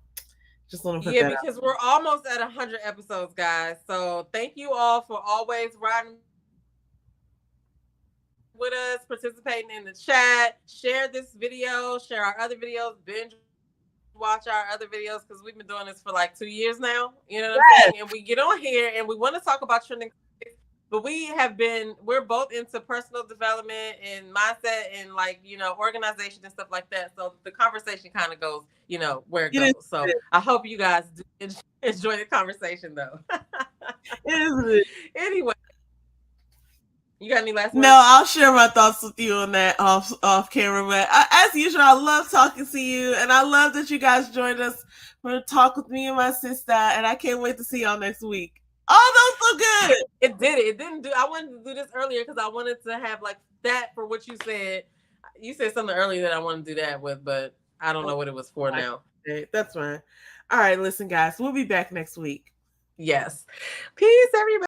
just want to put Yeah, that out. because we're almost at 100 episodes, guys. So thank you all for always riding with us, participating in the chat. Share this video, share our other videos, binge watch our other videos because we've been doing this for like 2 years now. You know what I'm saying? And we get on here and we want to talk about trending topics, but we're both into personal development and mindset and like, you know, organization and stuff like that. So the conversation kind of goes, you know, where it goes. So It I is. hope you guys do enjoy the conversation though. It is. Anyway, you got any last No, words? I'll share my thoughts with you on that off camera. But as usual, I love talking to you, and I love that you guys joined us for a talk with me and my sister. And I can't wait to see y'all next week. Oh, those so good. It did it. It didn't do. I wanted to do this earlier because I wanted to have like that for what you said. You said something earlier that I wanted to do that with, but I don't know what it was for now. Okay, that's fine. All right, listen, guys, we'll be back next week. Yes. Peace, everybody.